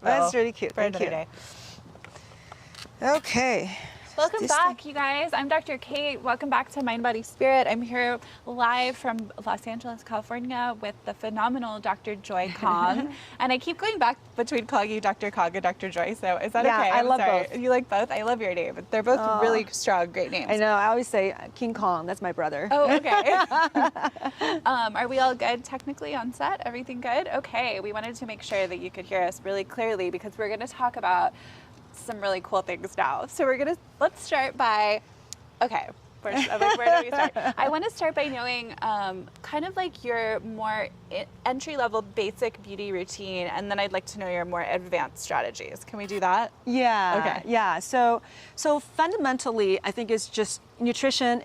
That's really cute. For Thank another you. day. Okay. Welcome back, you guys. I'm Dr. Kate. Welcome back to Mind, Body, Spirit. I'm here live from Los Angeles, California with the phenomenal Dr. Joy Kong. And I keep going back between calling you Dr. Kong and Dr. Joy, so is that okay? I I'm love sorry. both. You like both? I love your name. They're both really strong, great names. I know. I always say King Kong. That's my brother. Oh, okay. Are we all good technically on set? Everything good? Okay. We wanted to make sure that you could hear us really clearly because we're going to talk about some really cool things now. So let's start by, okay, where do we start? I want to start by knowing kind of like your more entry-level basic beauty routine, and then I'd like to know your more advanced strategies. Can we do that? Yeah. Okay. Yeah. So fundamentally, I think it's just nutrition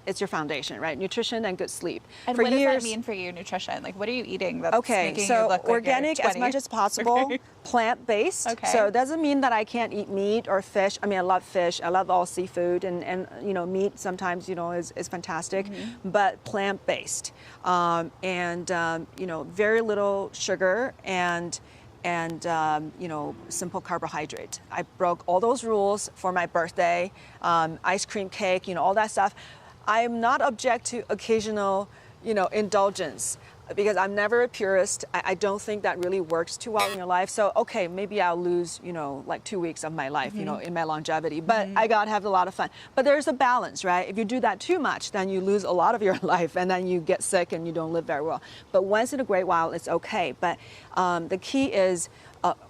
it's your foundation, right? Nutrition and good sleep. And what does that mean for you, nutrition? Like, what are you eating that's making you look like organic you're as 20? much as possible, Okay. plant-based. Okay. So it doesn't mean that I can't eat meat or fish. I mean, I love fish. I love all seafood, and meat sometimes is fantastic, but plant-based, very little sugar and simple carbohydrate. I broke all those rules for my birthday, ice cream cake, all that stuff. I'm not object to occasional, indulgence because I'm never a purist. I don't think that really works too well in your life. So, okay, maybe I'll lose, like 2 weeks of my life, in my longevity, but I got to have a lot of fun. But there's a balance, right? If you do that too much, then you lose a lot of your life and then you get sick and you don't live very well. But once in a great while, it's okay. But the key is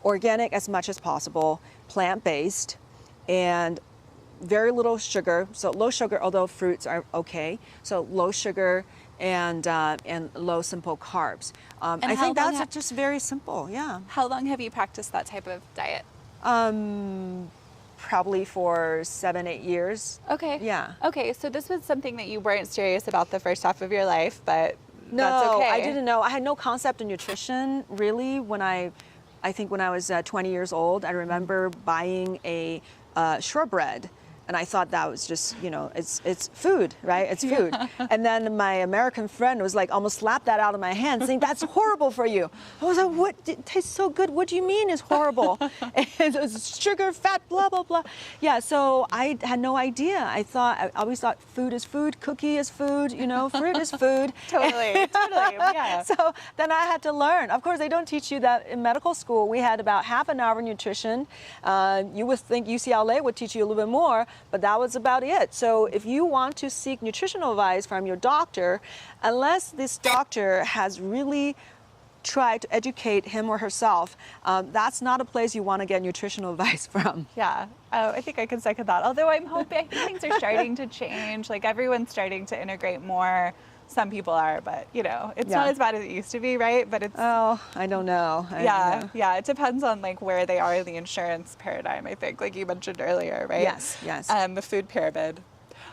organic as much as possible, plant-based, and very little sugar, so low sugar, although fruits are okay. So low sugar and low simple carbs. I think that's just very simple, yeah. How long have you practiced that type of diet? Probably for 7-8 years. Okay. Yeah. Okay, so this was something that you weren't serious about the first half of your life, but No, that's okay. I didn't know. I had no concept of nutrition really when I think when I was 20 years old. I remember buying a shortbread. And I thought that was just, it's food, right? It's food. Yeah. And then my American friend was like, almost slapped that out of my hand, saying, that's horrible for you. I was like, what? It tastes so good. What do you mean it's horrible? And it's sugar, fat, blah, blah, blah. Yeah, so I had no idea. I always thought food is food, cookie is food, fruit is food. Totally, yeah. So then I had to learn. Of course, they don't teach you that in medical school. We had about half an hour nutrition. You would think UCLA would teach you a little bit more, but that was about it. So if you want to seek nutritional advice from your doctor, unless this doctor has really tried to educate him or herself, that's not a place you want to get nutritional advice from. Yeah, I think I can second that. Although I'm hoping things are starting to change. Like everyone's starting to integrate more. Some people are, but it's not as bad as it used to be, right? But it's I don't know. Yeah. It depends on like where they are in the insurance paradigm. I think, like you mentioned earlier, right? Yes. The food pyramid.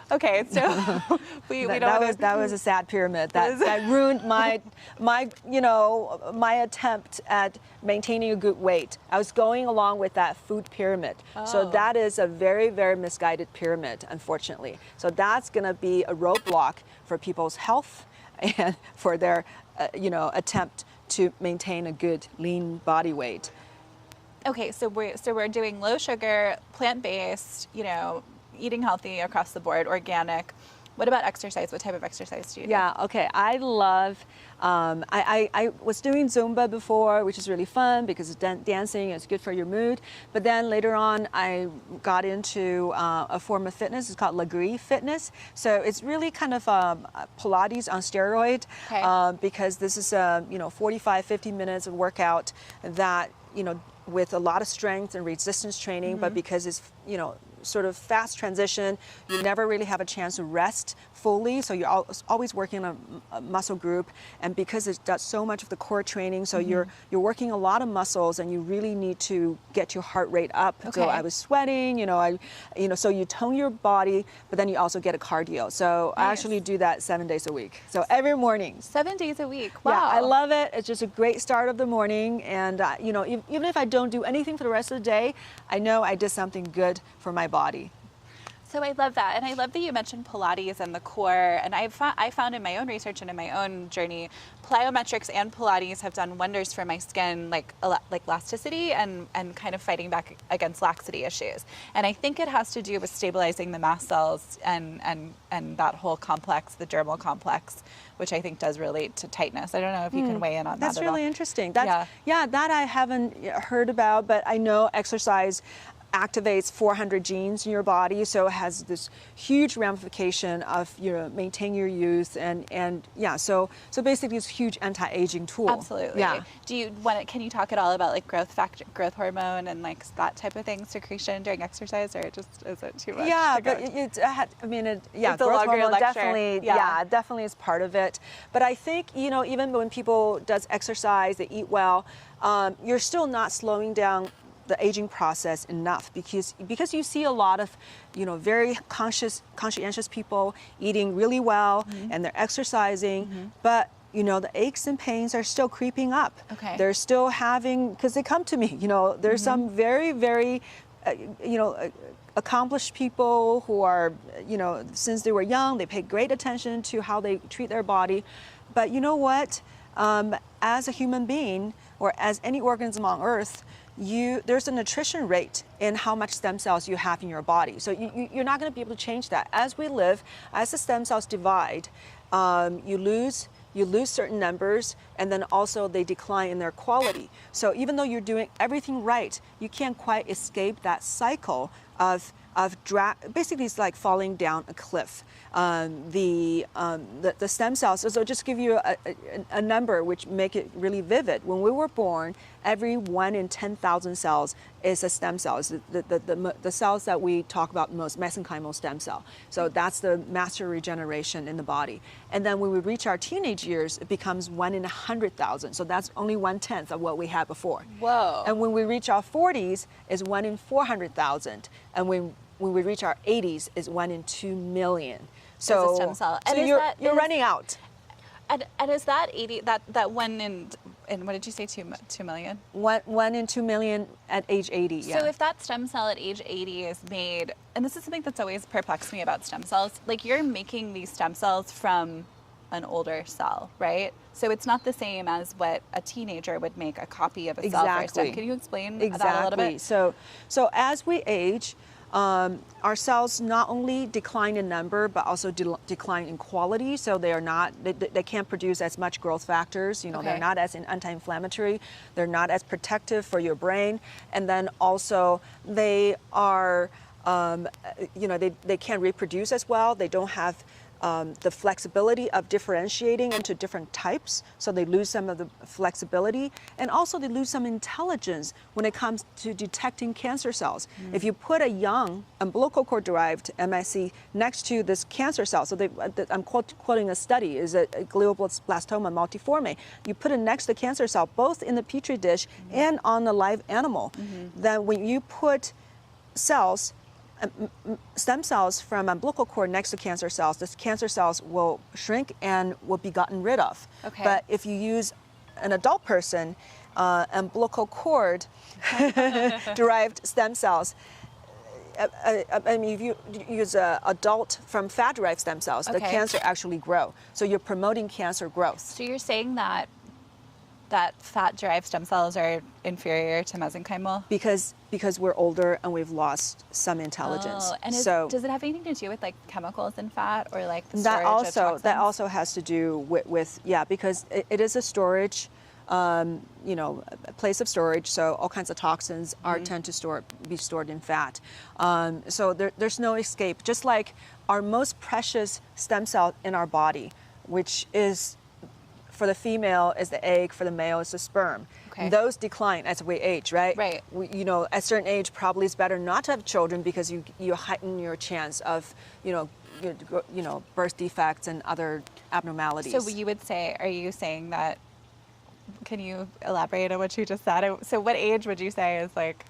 Okay, so that was a sad pyramid that ruined my attempt at maintaining a good weight. I was going along with that food pyramid. So that is a very, very misguided pyramid, unfortunately. So that's going to be a roadblock for people's health and for their attempt to maintain a good lean body weight. Okay, so we're doing low sugar, plant-based, eating healthy across the board, organic. What about exercise? What type of exercise do you do? Yeah, okay. I love, I was doing Zumba before, which is really fun because dancing is good for your mood. But then later on, I got into a form of fitness. It's called Lagree Fitness. So it's really kind of Pilates on steroid, because this is 45, 50 minutes of workout that, with a lot of strength and resistance training, but because it's, sort of fast transition, you never really have a chance to rest fully, so you're always working on a muscle group, and because it does so much of the core training, so you're working a lot of muscles, and you really need to get your heart rate up. Okay. So I was sweating, so you tone your body, but then you also get a cardio. So Nice. I actually do that 7 days a week. So every morning. 7 days a week. Wow. Yeah, I love it. It's just a great start of the morning, and even if I don't do anything for the rest of the day, I know I did something good for my body. So I love that, and I love that you mentioned Pilates and the core. And I found in my own research and in my own journey, plyometrics and Pilates have done wonders for my skin, like elasticity and kind of fighting back against laxity issues. And I think it has to do with stabilizing the mast cells and that whole complex, the dermal complex, which I think does relate to tightness. I don't know if you can weigh in on that. That's really interesting. Yeah. That I haven't heard about, but I know exercise activates 400 genes in your body, so it has this huge ramification of maintaining your youth and yeah. So basically, it's a huge anti-aging tool. Absolutely. Yeah. Can you talk at all about like growth hormone and like that type of thing, secretion during exercise, or is it too much? Yeah, to go but into? it's growth longer hormone lecture. definitely definitely is part of it. But I think even when people does exercise, they eat well, you're still not slowing down the aging process enough because you see a lot of very conscientious people eating really well and they're exercising, but the aches and pains are still creeping up. Okay. They're still having, because they come to me, there's some very, very accomplished people who are, since they were young, they pay great attention to how they treat their body. But you know what? As a human being or as any organism on earth, there's a nutrition rate in how much stem cells you have in your body. So you're not going to be able to change that. As we live, as the stem cells divide, you lose certain numbers, and then also they decline in their quality. So even though you're doing everything right, you can't quite escape that cycle of basically it's like falling down a cliff. The stem cells, so just give you a number which make it really vivid. When we were born, every 1 in 10,000 cells is a stem cell. It's the cells that we talk about most, mesenchymal stem cell. So that's the master regeneration in the body. And then when we reach our teenage years, it becomes 1 in 100,000. So that's only 1/10 of what we had before. Whoa. And when we reach our 40s, it's 1 in 400,000. And when we reach our 80s, it's 1 in 2 million. So, As a stem cell. so And you're running out. And is that 80 that 1 in what did you say, 2 million? 1 in 2 million at age 80. Yeah. So if that stem cell at age 80 is made, and this is something that's always perplexed me about stem cells, like you're making these stem cells from an older cell, right? So it's not the same as what a teenager would make a copy of a cell for a stem. Can you explain that a little bit? So as we age, our cells not only decline in number, but also decline in quality. So they can't produce as much growth factors. Okay. They're not as anti-inflammatory. They're not as protective for your brain. And then also they are, they can't reproduce as well. They don't have the flexibility of differentiating into different types, so they lose some of the flexibility, and also they lose some intelligence when it comes to detecting cancer cells. If you put a young umbilical cord derived MSC next to this cancer cell, so I'm quoting a study, is a glioblastoma multiforme. You put it next to the cancer cell, both in the petri dish and on a live animal. Then when you put stem cells from umbilical cord next to cancer cells, the cancer cells will shrink and will be gotten rid of. Okay. But if you use an adult person, umbilical cord derived stem cells, I mean, if you use adult from fat-derived stem cells, the cancer actually grow. So you're promoting cancer growth. So you're saying that fat-derived stem cells are inferior to mesenchymal? Because we're older and we've lost some intelligence. Oh, and does it have anything to do with like chemicals in fat or like the storage of toxins? That also has to do with because it is a storage, a place of storage. So all kinds of toxins tend to be stored in fat. So there's no escape. Just like our most precious stem cell in our body, which is for the female is the egg, for the male is the sperm. Okay. Those decline as we age, right? Right. At a certain age, probably it's better not to have children because you heighten your chance of, birth defects and other abnormalities. So are you saying that? Can you elaborate on what you just said? So what age would you say is like?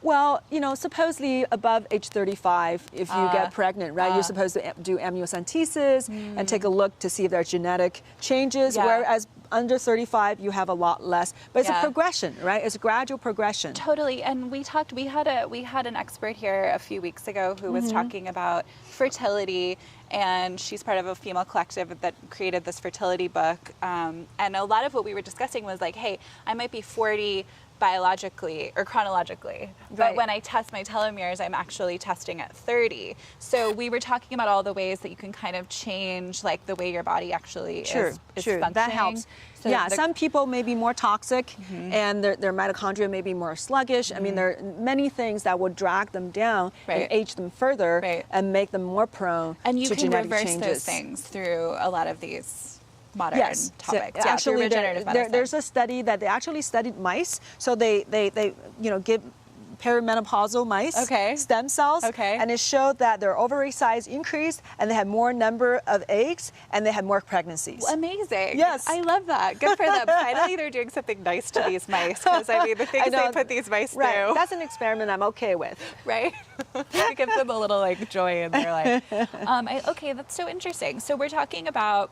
Well, supposedly above age 35, if you get pregnant, right, you're supposed to do amniocentesis and take a look to see if there are genetic changes, whereas under 35, you have a lot less. But it's Yeah. a progression, right? It's a gradual progression. Totally. And we had an expert here a few weeks ago who was talking about fertility, and she's part of a female collective that created this fertility book. And a lot of what we were discussing was like, hey, I might be 40 biologically or chronologically, but Right. when I test my telomeres, I'm actually testing at 30. So we were talking about all the ways that you can kind of change like the way your body actually is functioning. That helps. So Yeah, the- some people may be more toxic and their mitochondria may be more sluggish. I mean, there are many things that would drag them down Right. and age them further Right. and make them more prone and you to can genetic reverse changes. those things through a lot of these modern Yes, so topics. Yeah, through actually, regenerative medicine. there's a study that they actually studied mice. So they give perimenopausal mice Okay. stem cells, Okay. and it showed that their ovary size increased, and they had more number of eggs, and they had more pregnancies. Amazing. Yes. I love that. Good for them. Finally, they're doing something nice to these mice. Because, I mean, the things know. they put these mice Right, through. that's an experiment I'm okay with. Right? To give them a little, like, joy in their life. Okay, that's so interesting. So we're talking about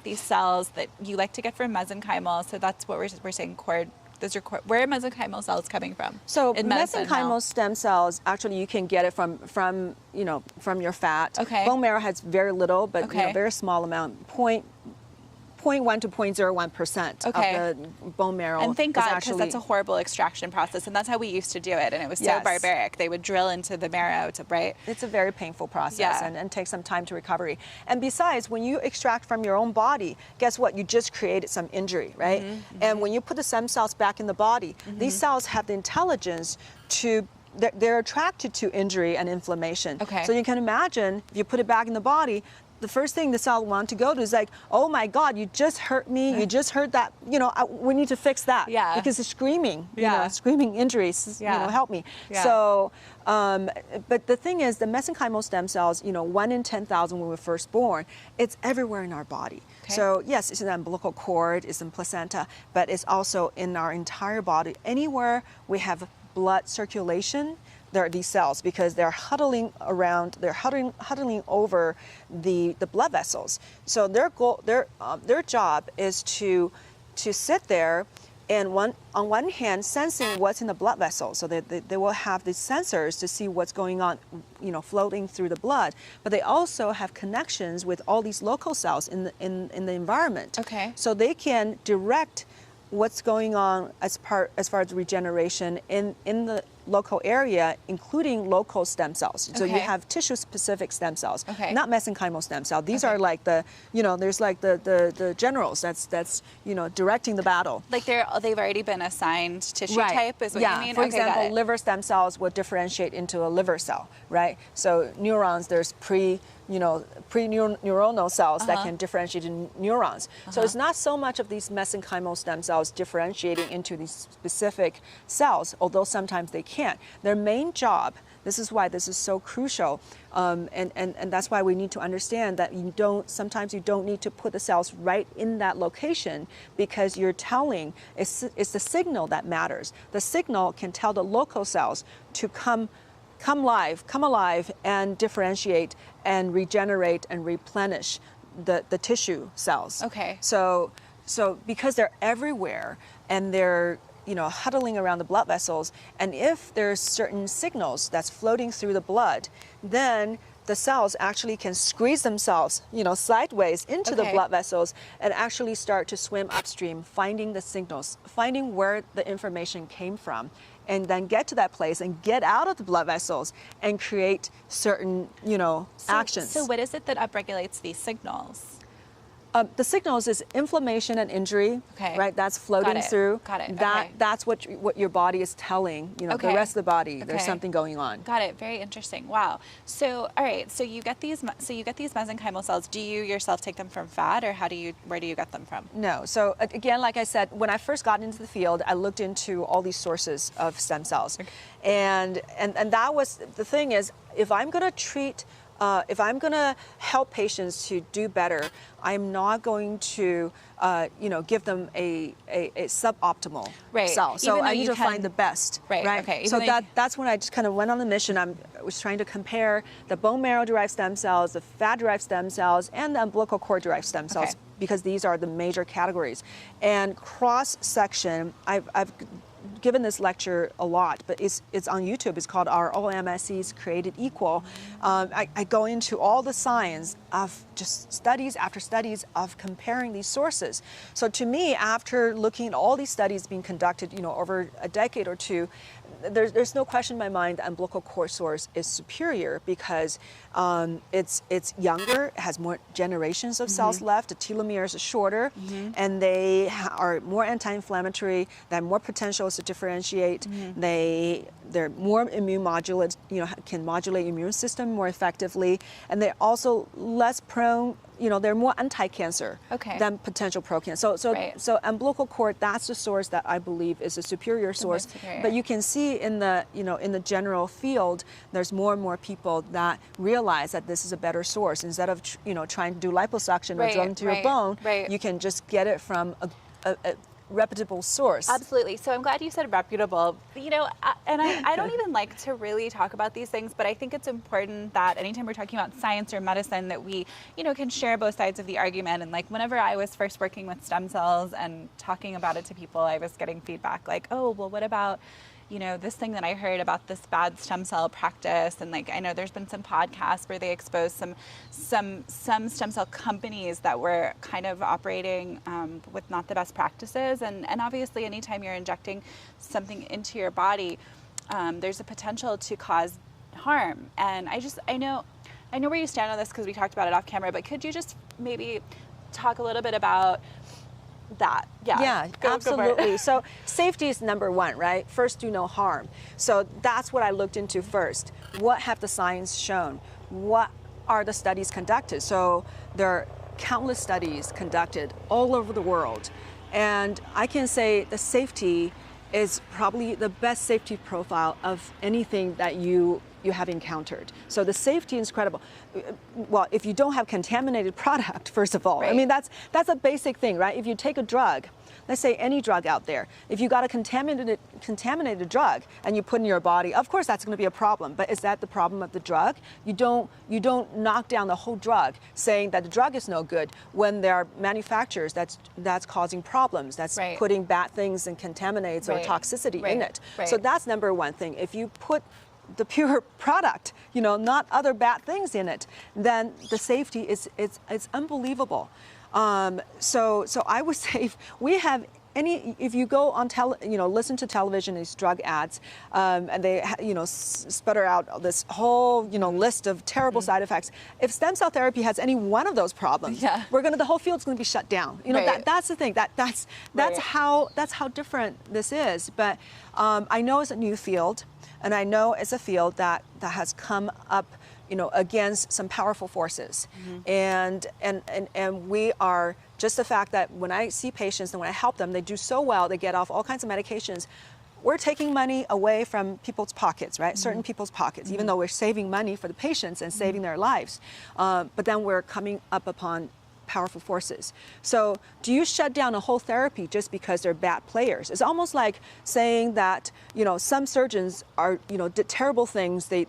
these cells that you like to get from mesenchymal. So that's what we're saying cord. Those are where are mesenchymal cells coming from? So in medicine now? mesenchymal stem cells, actually, you can get it from your fat. Okay. Bone marrow has very little, but Okay. very small amount. 0.1 to 0.01% Okay. of the bone marrow. And thank is God, because actually, that's a horrible extraction process, and that's how we used to do it, and it was so Yes. barbaric. They would drill into the marrow right? It's a very painful process Yeah. and takes some time to recovery. And besides, when you extract from your own body, guess what? You just created some injury, right? And when you put the stem cells back in the body, these cells have the intelligence to they're attracted to injury and inflammation. Okay. So you can imagine if you put it back in the body, the first thing the cell want to go to is like, oh my God, you just hurt me. You just hurt that. We need to fix that. Yeah. Because it's screaming. Yeah. Screaming injuries. Yeah. Help me. Yeah. So, but the thing is, the mesenchymal stem cells, 1 in 10,000 when we're first born, it's everywhere in our body. Okay. So yes, it's in the umbilical cord, it's in placenta, but it's also in our entire body. Anywhere we have blood circulation, there are these cells because they're huddling around, they're huddling over the blood vessels. So their job is to sit there and on one hand sensing what's in the blood vessels. So they will have these sensors to see what's going on, floating through the blood. But they also have connections with all these local cells in the environment. Okay. So they can direct what's going on as far as regeneration in the local area, including local stem cells. So you Okay. have tissue-specific stem cells, Okay. not mesenchymal stem cell. These Okay. are like there's like the generals that's directing the battle. Like they've already been assigned tissue type, is what yeah. you mean? For Okay, got example, it. liver stem cells will differentiate into a liver cell, right? So neurons, there's pre-neuronal cells that can differentiate in neurons. So it's not so much of these mesenchymal stem cells differentiating into these specific cells, although sometimes they can't. Their main job, this is why this is so crucial, and that's why we need to understand that sometimes you don't need to put the cells right in that location, because you're telling, it's the signal that matters. The signal can tell the local cells to come alive and differentiate and regenerate and replenish the tissue cells. Okay. So because they're everywhere and they're huddling around the blood vessels, and if there's certain signals that's floating through the blood, then the cells actually can squeeze themselves, sideways into the Okay. blood vessels and actually start to swim upstream, finding the signals, finding where the information came from, and then get to that place and get out of the blood vessels and create certain, actions. So what is it that upregulates these signals? The signals is inflammation and injury, Okay. right? That's floating Got it. through. Got it. That Okay. that's what your body is telling the Okay. rest of the body. There's Okay. something going on. Got it. Very interesting. Wow. So, all right. So you get these mesenchymal cells. Do you yourself take them from fat, or where do you get them from? No. So again, like I said, when I first got into the field, I looked into all these sources of stem cells, and that was the thing is, if I'm going to treat. If I'm going to help patients to do better, I'm not going to, give them a suboptimal Right. cell. So Even though I need you to can- find the best. Right, okay. Even So though you that's when I just kind of went on the mission. I was trying to compare the bone marrow-derived stem cells, the fat-derived stem cells, and the umbilical cord-derived stem cells. Okay. because these are the major categories. And cross-section, I've given this lecture a lot, but it's on YouTube. It's called Are All MSCs Created Equal? I go into all the science of just studies after studies of comparing these sources. So to me, after looking at all these studies being conducted, over a decade or two, there's no question in my mind the umbilical cord source is superior because it's younger, it has more generations of cells left, the telomeres are shorter, and they are more anti-inflammatory, they have more potentials to differentiate, they're more immune modulate, can modulate immune system more effectively, and they're also less prone, they're more anti-cancer than potential pro-cancer. So umbilical cord, that's the source that I believe is a superior source. But you can see in the, in the general field, there's more and more people that realize that this is a better source. Instead of, trying to do liposuction or drill into your bone, you can just get it from a reputable source. Absolutely. So I'm glad you said reputable. And I don't even like to really talk about these things, but I think it's important that anytime we're talking about science or medicine that we, can share both sides of the argument. And like whenever I was first working with stem cells and talking about it to people, I was getting feedback like, oh, well, what about this thing that I heard about this bad stem cell practice, and like I know there's been some podcasts where they expose some stem cell companies that were kind of operating with not the best practices, and obviously anytime you're injecting something into your body, there's a potential to cause harm. And I know where you stand on this because we talked about it off camera, but could you just maybe talk a little bit about that? Yeah, absolutely. So safety is number one, right? First, do no harm. So that's what I looked into first. What have the science shown? What are the studies conducted? So there are countless studies conducted all over the world. And I can say the safety is probably the best safety profile of anything that you have encountered. So the safety is incredible. Well, if you don't have contaminated product, first of all, I mean, that's a basic thing, right? If you take a drug, let's say any drug out there, if you got a contaminated drug and you put in your body, of course that's going to be a problem. But is that the problem of the drug? You don't knock down the whole drug saying that the drug is no good when there are manufacturers that's causing problems, that's putting bad things and contaminates or toxicity in it. So that's number one thing. If you put the pure product, not other bad things in it, then the safety is unbelievable. So I would say if you go on listen to television, these drug ads, and they sputter out this whole list of terrible side effects. If stem cell therapy has any one of those problems, the whole field's going to be shut down. That's the thing. That's how different this is. But I know it's a new field, and I know it's a field that has come up against some powerful forces. And we are, just the fact that when I see patients and when I help them, they do so well, they get off all kinds of medications. We're taking money away from people's pockets, right? Certain people's pockets, even though we're saving money for the patients and saving their lives. But then we're coming up upon powerful forces. So do you shut down a whole therapy just because they're bad players? It's almost like saying that, some surgeons are, did terrible things. They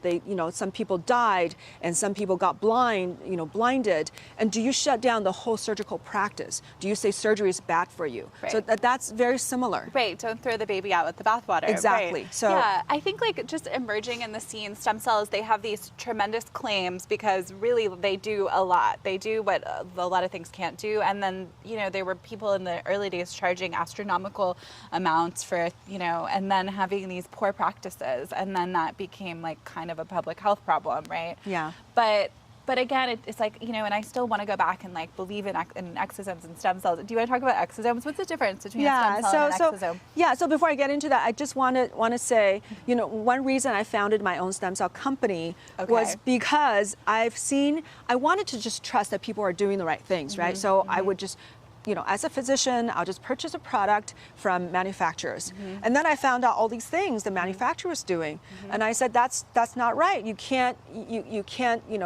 some people died and some people got blinded. And do you shut down the whole surgical practice? Do you say surgery is bad for you? So that's very similar. Right. Don't throw the baby out with the bathwater. Exactly. So yeah, I think like just emerging in the scene, stem cells, they have these tremendous claims because really they do a lot. They do what a lot of things can't do. And then, there were people in the early days charging astronomical amounts for, and then having these poor practices. And then that became like kind of a public health problem, right? Yeah. But again, it's like, and I still want to go back and like believe in exosomes and stem cells. Do you want to talk about exosomes? What's the difference between a stem cell and an exosome? So before I get into that, I just want to say, one reason I founded my own stem cell company was because I wanted to just trust that people are doing the right things, right? So I would just, as a physician, I'll just purchase a product from manufacturers. And then I found out all these things the manufacturer's doing. And I said, that's not right. You can't,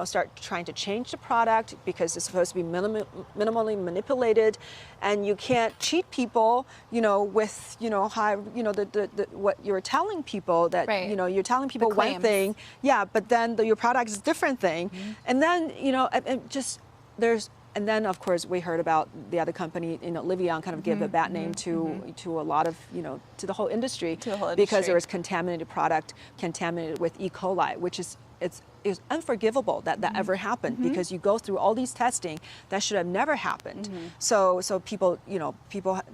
start trying to change the product because it's supposed to be minimally manipulated. And you can't cheat people, with, high, what you're telling people that, you're telling people one thing. Yeah, but then your product is a different thing. And then, there's And then, of course, we heard about the other company, Livion kind of gave a bad name to a lot of, to the whole industry. To the whole Because industry. there was contaminated product, contaminated with E. coli, which is, it's unforgivable that ever happened because you go through all these testing that should have never happened. So people, there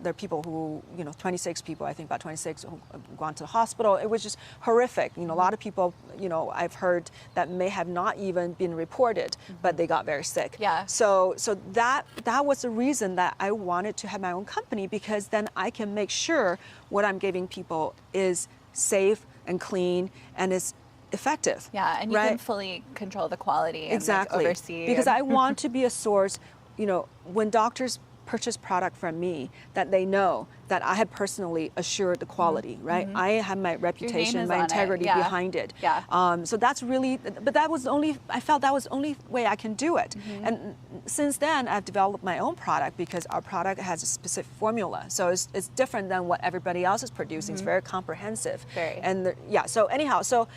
are people who, 26 people, I think about 26 who have gone to the hospital. It was just horrific. A lot of people, I've heard that may have not even been reported, but they got very sick. Yeah. So that was the reason that I wanted to have my own company, because then I can make sure what I'm giving people is safe and clean and is effective. Yeah, and you right? can fully control the quality and Exactly. like, oversee. Because and- I want to be a source, when doctors purchase product from me, that they know that I have personally assured the quality, right? I have my reputation, is my on it, integrity yeah. behind it. Yeah. So that's really, but that was I felt that was the only way I can do it. And since then, I've developed my own product because our product has a specific formula. So it's different than what everybody else is producing. It's very comprehensive. Very. And so anyhow, so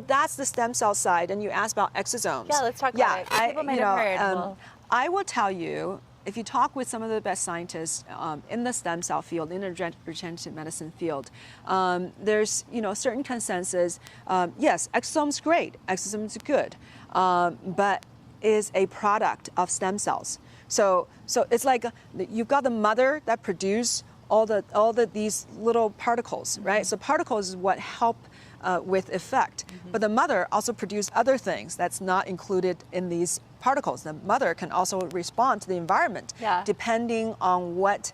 that's the stem cell side. And you asked about exosomes. Yeah, let's talk about it. People might have heard. Well- I will tell you, if you talk with some of the best scientists in the stem cell field, in the regenerative medicine field, there's certain consensus. Yes, exosomes great, exosomes good, but is a product of stem cells. So it's like you've got the mother that produce all these little particles, right? So particles is what help with effect, but the mother also produces other things that's not included in these particles. The mother can also respond to the environment depending on what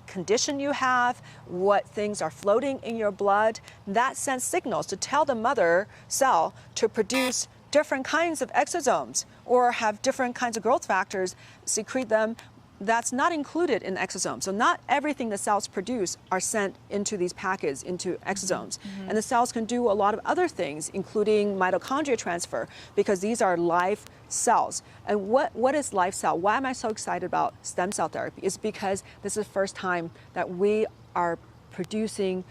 condition you have, what things are floating in your blood. That sends signals to tell the mother cell to produce different kinds of exosomes or have different kinds of growth factors, secrete them. That's not included in exosomes. So not everything the cells produce are sent into these packets, into exosomes. And the cells can do a lot of other things, including mitochondria transfer, because these are live cells. And what is live cell? Why am I so excited about stem cell therapy? It's because this is the first time that we are producing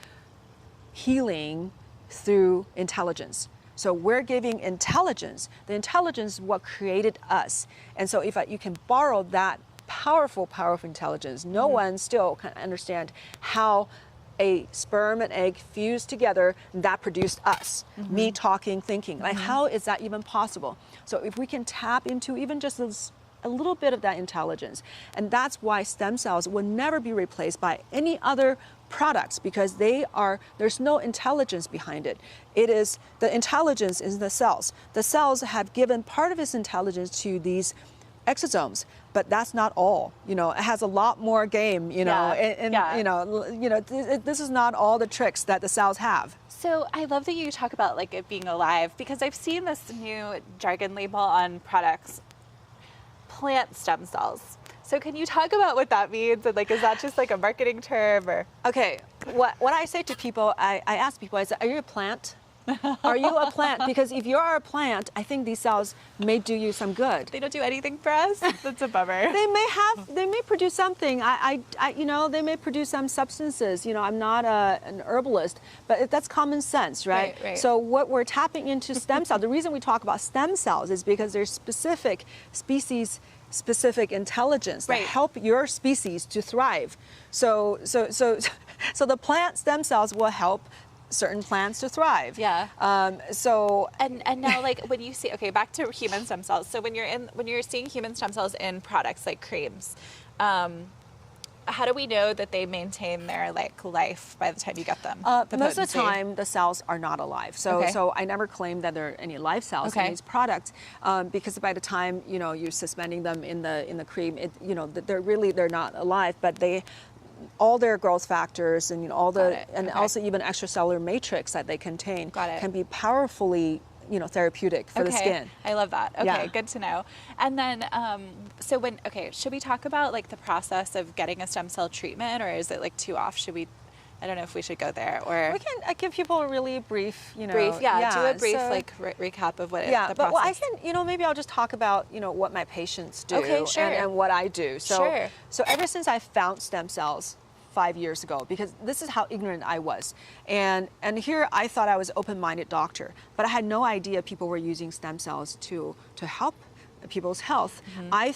healing through intelligence. So we're giving intelligence. The intelligence is what created us. And so if you can borrow that powerful intelligence, no one still can understand how a sperm and egg fused together that produced us, me talking, thinking. Like, how is that even possible? So if we can tap into even just a little bit of that intelligence, and that's why stem cells will never be replaced by any other products, because there's no intelligence behind it. It is the intelligence in the cells. The cells have given part of its intelligence to these exosomes, but that's not all. It has a lot more game. This is not all the tricks that the cells have. So I love that you talk about like it being alive, because I've seen this new jargon label on products, plant stem cells. So can you talk about what that means? And like, is that just like a marketing term or? Okay, what I say to people, I ask people, I say, are you a plant? Are you a plant? Because if you are a plant, I think these cells may do you some good. They don't do anything for us? That's a bummer. They may produce something. They may produce some substances. I'm not an herbalist, but that's common sense, right? Right. So what we're tapping into stem cells, the reason we talk about stem cells is because there's specific species-specific intelligence that help your species to thrive. So the plant stem cells will help certain plants to thrive. Yeah. And now, like when you see, okay, back to human stem cells. So when you're seeing human stem cells in products like creams, how do we know that they maintain their life by the time you get them? Most of the time, the cells are not alive. So I never claim that there are any live cells in these products, because by the time you're suspending them in the cream, they're not alive, but all their growth factors and also even extracellular matrix that they contain can be powerfully therapeutic for the skin. I love that. Okay, good to know. And then, should we talk about like the process of getting a stem cell treatment, or is it like too off? I don't know if we should go there, or we can. I give people a really brief, do a brief recap of what the process. But I can, maybe I'll just talk about, what my patients do and what I do. So ever since I found stem cells 5 years ago, because this is how ignorant I was, and here I thought I was an open-minded doctor, but I had no idea people were using stem cells to help people's health. I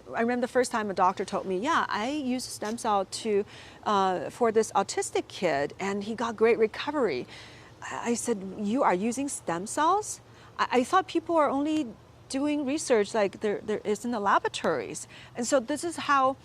remember the first time a doctor told me, yeah, I used stem cell for this autistic kid and he got great recovery. I said, you are using stem cells? I thought people are only doing research like there is in the laboratories. And so this is how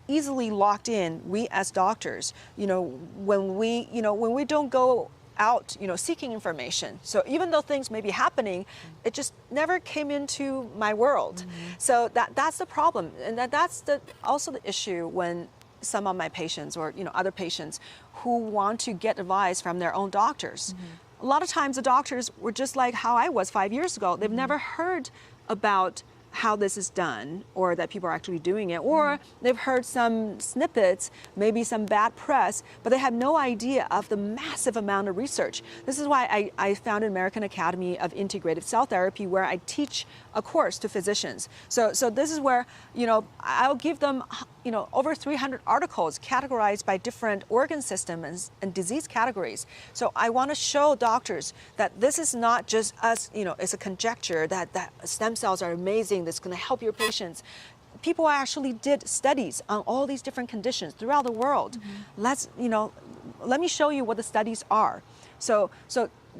easily locked in we as doctors, when we don't go out, seeking information. So even though things may be happening, it just never came into my world. So that's the problem. And that's also the issue when some of my patients or, other patients who want to get advice from their own doctors. A lot of times the doctors were just like how I was 5 years ago. They've never heard about how this is done or that people are actually doing it, or they've heard some snippets, maybe some bad press, but they have no idea of the massive amount of research. This is why I founded American Academy of Integrative Cell Therapy, where I teach a course to physicians. So this is where, I'll give them, over 300 articles categorized by different organ systems and disease categories. So I want to show doctors that this is not just us, it's a conjecture that stem cells are amazing, that's going to help your patients. People actually did studies on all these different conditions throughout the world. Let me show you what the studies are. So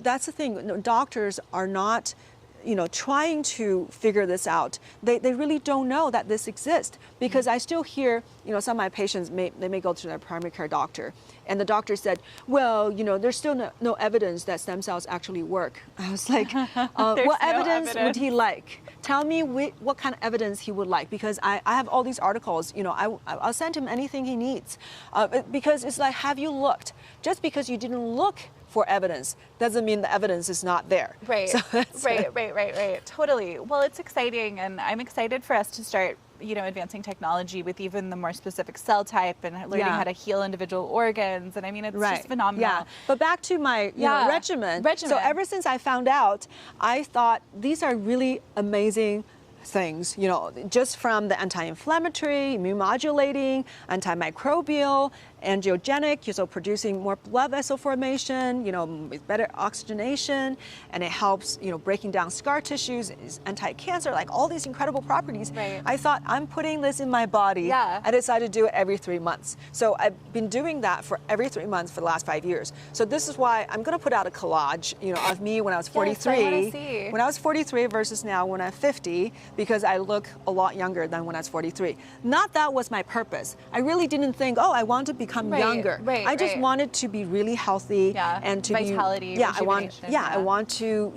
that's the thing. Doctors are not trying to figure this out. They really don't know that this exists, because I still hear, some of my patients they may go to their primary care doctor and the doctor said, well, there's still no evidence that stem cells actually work. I was like, what evidence would he like? Tell me what kind of evidence he would like, because I have all these articles, I'll send him anything he needs. Because it's like, have you looked? Just because you didn't look for evidence doesn't mean the evidence is not there. Right, so right. Totally. Well, it's exciting, and I'm excited for us to start, advancing technology with even the more specific cell type and learning how to heal individual organs. And I mean, it's just phenomenal. Yeah, but back to my regimen. So ever since I found out, I thought these are really amazing things, just from the anti-inflammatory, immune modulating, antimicrobial, angiogenic, so producing more blood vessel formation, with better oxygenation, and it helps, breaking down scar tissues, is anti-cancer, like all these incredible properties. Right. I thought, I'm putting this in my body. Yeah. I decided to do it every 3 months. So I've been doing that for every 3 months for the last 5 years. So this is why I'm going to put out a collage, of me when I was 43. Yes, I want to see. When I was 43 versus now when I'm 50, because I look a lot younger than when I was 43. Not that was my purpose. I really didn't think, I want to become younger. I just wanted to be really healthy and to vitality, be I want to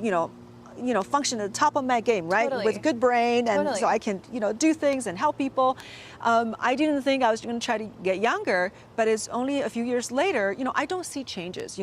function at the top of my game, right? Totally. With good brain, and so I can do things and help people. I didn't think I was going to try to get younger, but it's only a few years later. I don't see changes.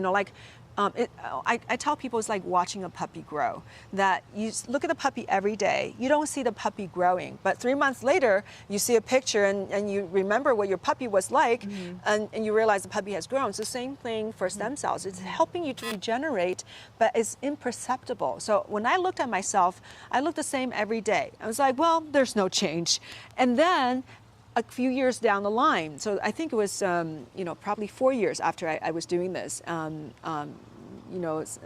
I tell people it's like watching a puppy grow, that you look at the puppy every day, you don't see the puppy growing, but 3 months later you see a picture and you remember what your puppy was like, and you realize the puppy has grown. It's the same thing for stem cells. It's helping you to regenerate, but it's imperceptible. So when I looked at myself, I looked the same every day. I was like, well, there's no change. And then a few years down the line, so I think it was probably 4 years after I was doing this,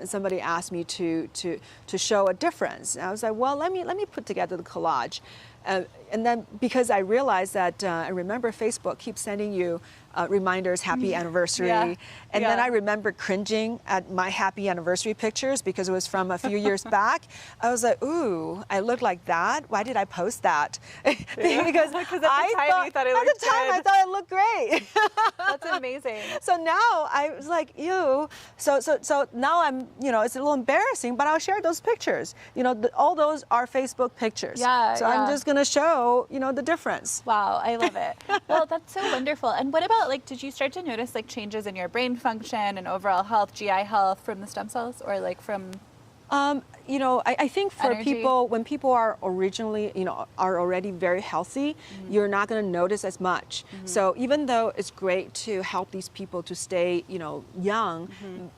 somebody asked me to show a difference. And I was like, well, let me put together the collage. And then because I realized that, I remember Facebook keeps sending you reminders, happy anniversary. And then I remember cringing at my happy anniversary pictures because it was from a few years back. I was like, ooh, I look like that? Why did I post that? Because at the time I thought I looked great. That's amazing. So now I was like, ew. So now I'm, it's a little embarrassing, but I'll share those pictures. All those are Facebook pictures. So I'm just going to show, the difference. Wow, I love it. Well, that's so wonderful. And what about, did you start to notice, changes in your brain function and overall health, GI health from the stem cells, or, from... I think for energy? people, when people are originally, are already very healthy, you're not going to notice as much. So even though it's great to help these people to stay, young,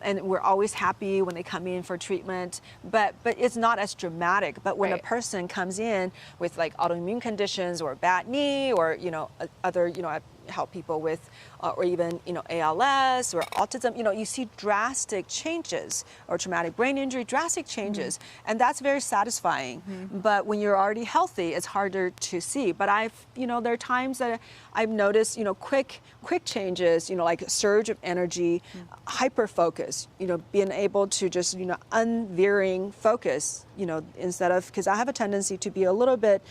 and we're always happy when they come in for treatment, but it's not as dramatic. But when a person comes in with autoimmune conditions or a bad knee or, other, help people with, or even, ALS or autism. You see drastic changes, or traumatic brain injury, drastic changes, and that's very satisfying. But when you're already healthy, it's harder to see. But there are times that I've noticed, quick changes, like a surge of energy, hyper focus, being able to just, unveering focus, instead of, because I have a tendency to be a little bit,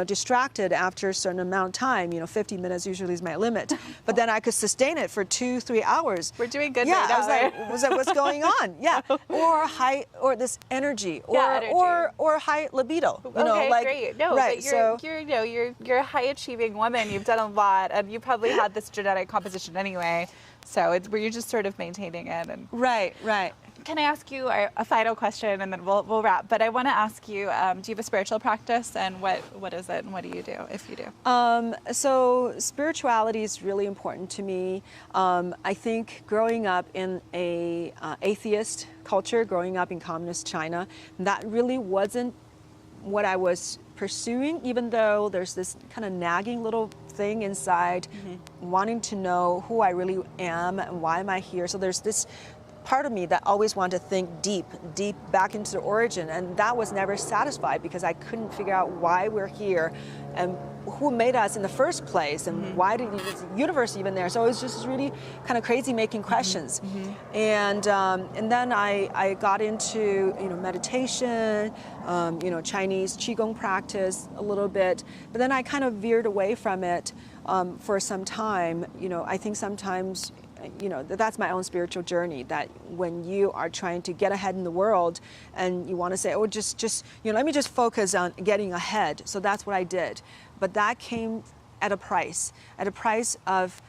distracted after a certain amount of time. 50 minutes usually is my limit, but then I could sustain it for 2-3 hours. We're doing good Yeah, right now. I was like, what's going on? Yeah, or this energy, energy. or high libido. Okay, great. No, right? but you're a high achieving woman. You've done a lot, and you probably had this genetic composition anyway. So it's where you're just sort of maintaining it. And Right. can I ask you a final question, and then we'll wrap? But I want to ask you, do you have a spiritual practice, and what is it, and what do you do if you do? So spirituality is really important to me. I think growing up in a atheist culture, growing up in communist China, that really wasn't what I was pursuing, even though there's this kind of nagging little thing inside, wanting to know who I really am and why am I here. So there's this part of me that always wanted to think deep back into the origin, and that was never satisfied because I couldn't figure out why we're here and who made us in the first place, and why did the universe even there. So it was just really kind of crazy making questions. And then I got into meditation, Chinese Qigong practice a little bit, but then I kind of veered away from it for some time. I think sometimes that's my own spiritual journey, that when you are trying to get ahead in the world and you want to say, just let me just focus on getting ahead. So that's what I did. But that came at a price of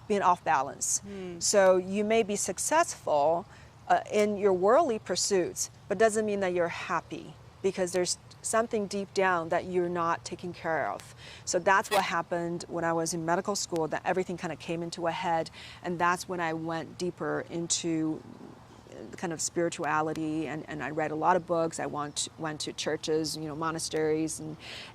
being off balance. So you may be successful in your worldly pursuits, but doesn't mean that you're happy, because there's something deep down that you're not taking care of. So that's what happened when I was in medical school, that everything kind of came into a head, and that's when I went deeper into kind of spirituality, and I read a lot of books. I went to churches, monasteries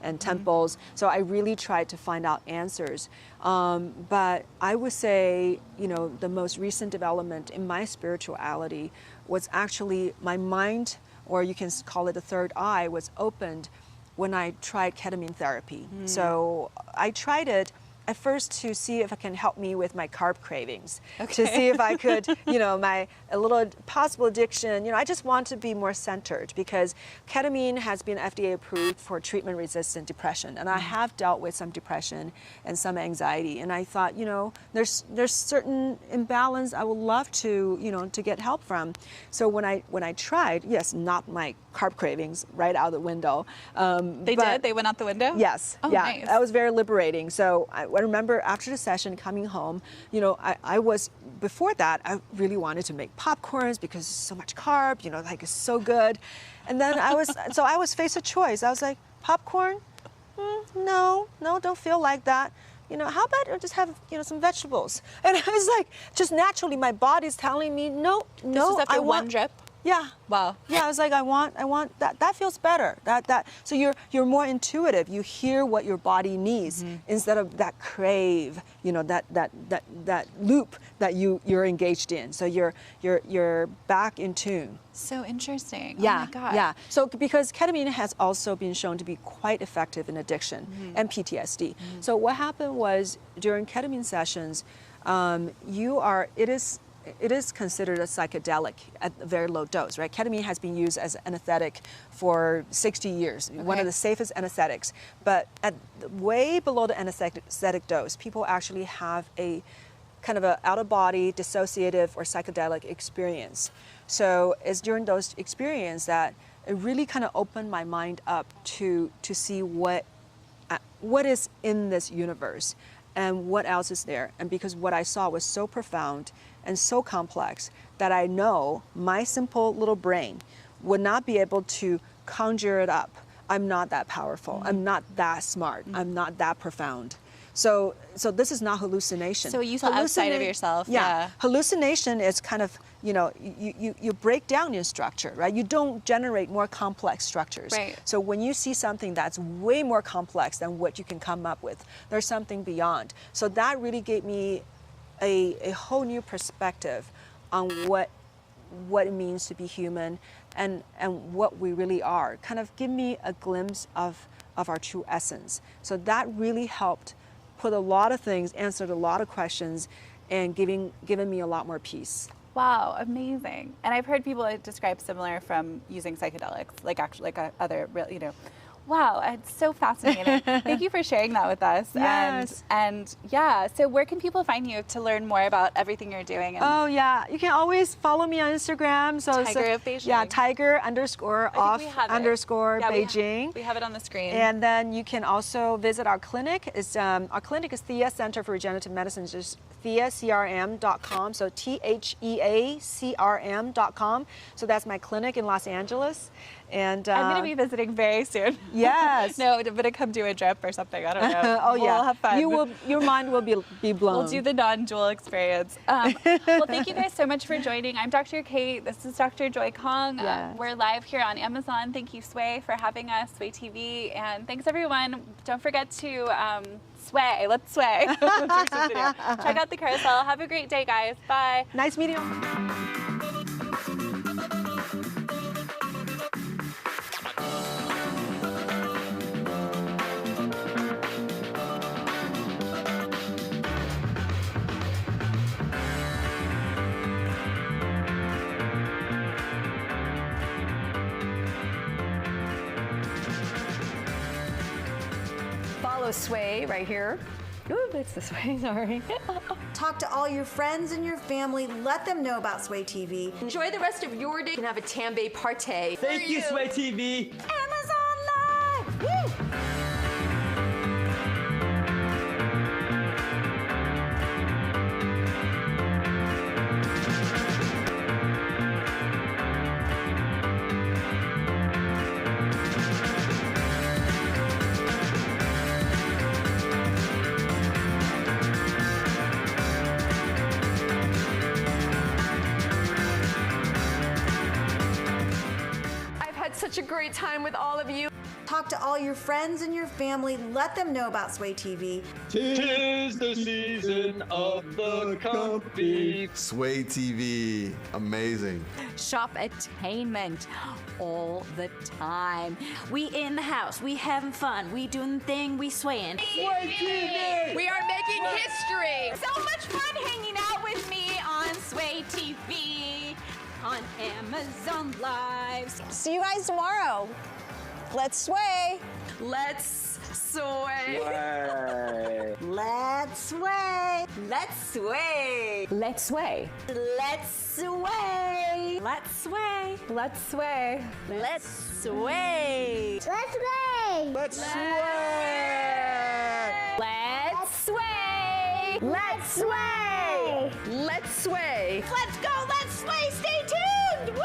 and temples. So I really tried to find out answers. But I would say, the most recent development in my spirituality was actually my mind, or you can call it the third eye, was opened when I tried ketamine therapy. So I tried it at first to see if it can help me with my carb cravings, to see if I could, a little possible addiction. I just want to be more centered, because ketamine has been FDA approved for treatment-resistant depression, and I have dealt with some depression and some anxiety. And I thought, there's certain imbalance I would love to, to get help from. So when I tried, yes, not my carb cravings right out the window. They did? They went out the window? Yes. Oh, yeah. nice. That was very liberating. So I remember after the session coming home, I was, before that, I really wanted to make popcorns because it's so much carb, it's so good. And then I was faced a choice. I was like, popcorn? No, don't feel like that. How about I just have, some vegetables? And I was like, just naturally, my body's telling me, no, This was after one drip? Yeah. Wow. Yeah, I was like, I want that. That feels better. So you're more intuitive. You hear what your body needs instead of that crave. That loop that you're engaged in. So you're back in tune. So interesting. Yeah. Oh my God. Yeah. So because ketamine has also been shown to be quite effective in addiction and PTSD. So what happened was, during ketamine sessions, it is considered a psychedelic at a very low dose, right? Ketamine has been used as anesthetic for 60 years, one of the safest anesthetics. But at way below the anesthetic dose, people actually have a kind of an out-of-body dissociative or psychedelic experience. So it's during those experiences that it really kind of opened my mind up to see what is in this universe and what else is there. And because what I saw was so profound and so complex that I know my simple little brain would not be able to conjure it up. I'm not that powerful. I'm not that smart. I'm not that profound. So this is not hallucination. So you saw outside of yourself. Yeah. Hallucination is kind of you break down your structure, right? You don't generate more complex structures. Right. So when you see something that's way more complex than what you can come up with, there's something beyond. So that really gave me a whole new perspective on what it means to be human and what we really are. Kind of give me a glimpse of our true essence. So that really helped put a lot of things, answered a lot of questions, and given me a lot more peace. Wow, amazing. And I've heard people describe similar from using psychedelics, like actually like other, wow, it's so fascinating. Thank you for sharing that with us. Yes. And yeah, so where can people find you to learn more about everything you're doing? And Oh yeah, you can always follow me on Instagram. So Tiger of Beijing. Yeah, Tiger_of_Beijing. We have it on the screen. And then you can also visit our clinic. Our clinic is Thea Center for Regenerative Medicine. Just TheaCRM.com. So TheaCRM.com. So that's my clinic in Los Angeles. And I'm going to be visiting very soon. Yes. No, I'm going to come do a drip or something. I don't know. Oh yeah. We'll have fun. Your mind will be blown. We'll do the non-dual experience. Well, thank you guys so much for joining. I'm Dr. Kate. This is Dr. Joy Kong. Yes. We're live here on Amazon. Thank you, Sway, for having us, Sway TV. And thanks, everyone. Don't forget to sway. Let's sway. Check out the carousel. Have a great day, guys. Bye. Nice meeting you. Follow Sway right here. Ooh, it's this way, sorry. Talk to all your friends and your family. Let them know about Sway TV. Enjoy the rest of your day and have a Tambay party. Thank you, Sway TV. Amazon Live! Woo! I've had such a great time with all of you. Talk to all your friends and your family. Let them know about Sway TV. 'Tis the season of the comfy. Sway TV, amazing. Shop attainment all the time. We in the house, we having fun, we doing the thing, we swaying. Sway TV! We are making history. So much fun hanging out with me on Sway TV on Amazon Live. See you guys tomorrow. Let's sway. Let's sway. Let's sway. Let's sway. Let's sway. Let's sway. Let's sway. Let's sway. Let's sway. Let's sway. Let's sway! Let's sway. Let's sway. Let's sway. Let's go. Let's sway. Stay tuned. Woo!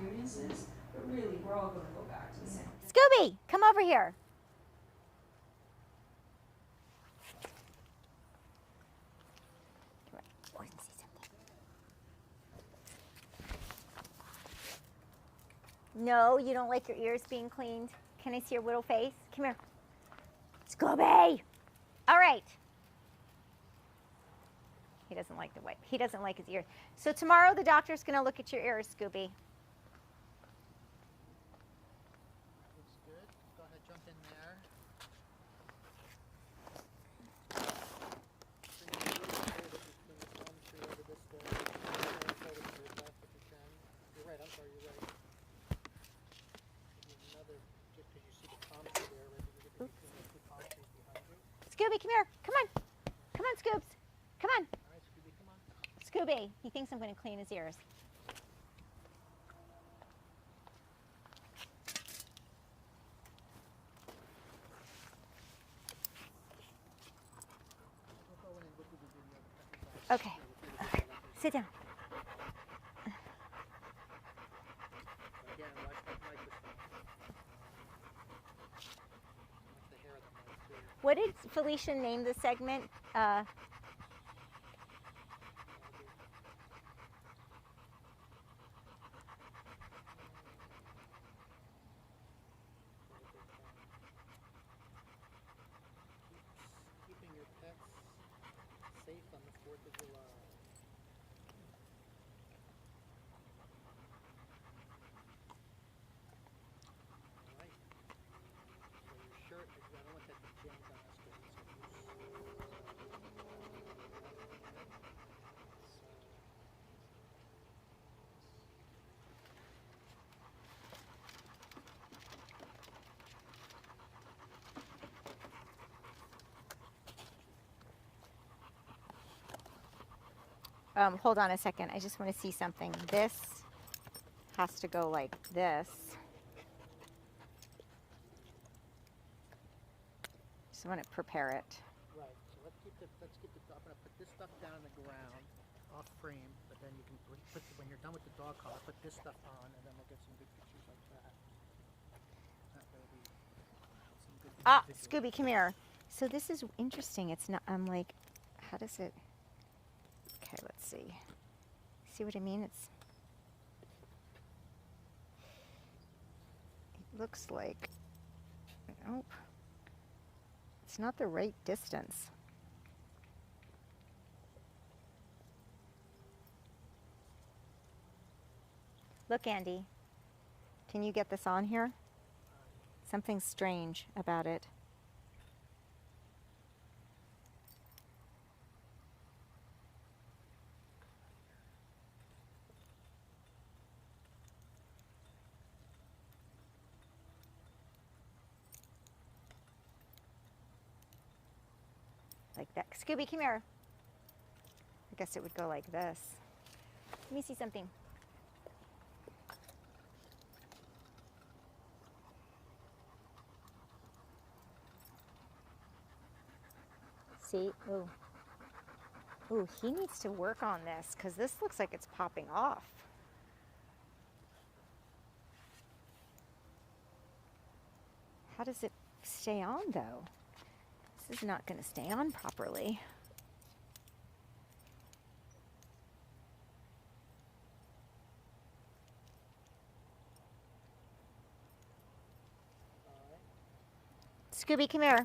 experiences, but really, we're all going to go back to the same. Scooby, come over here. No, you don't like your ears being cleaned. Can I see your little face? Come here. Scooby! All right. He doesn't like the white. He doesn't like his ears. So tomorrow the doctor's going to look at your ears, Scooby. Looks good. Go ahead, jump in there. You're right, I'm sorry, you're right. Another, just because you see the palm tree there, right? You get between the two palm trees behind you. Scooby, come here. Come on. Come on, Scoobs. Come on. All right, Scooby, come on. Scooby, he thinks I'm going to clean his ears. Okay. Okay. Sit down. Again, watch that microphone. Watch the hair of the mic, too. What did Felicia name the segment? Keeping your pets safe on the 4th of July. All right. So your shirt, I don't want that to jam on us. Hold on a second. I just want to see something. This has to go like this. Just want to prepare it. Right. So let's keep the. I'm gonna put this stuff down on the ground, off frame. But then you can when you're done with the dog collar, put this stuff on, and then we'll get some good pictures like that. That way we some good Ah, visuals. Scooby, come here. So this is interesting. It's not. I'm like, how does it? Okay, let's see. See what I mean? It looks like, nope. It's not the right distance. Look, Andy. Can you get this on here? Something's strange about it. Like that. Scooby, come here. I guess it would go like this. Let me see something. See? Ooh. Ooh, he needs to work on this because this looks like it's popping off. How does it stay on though? This is not going to stay on properly. Scooby, come here.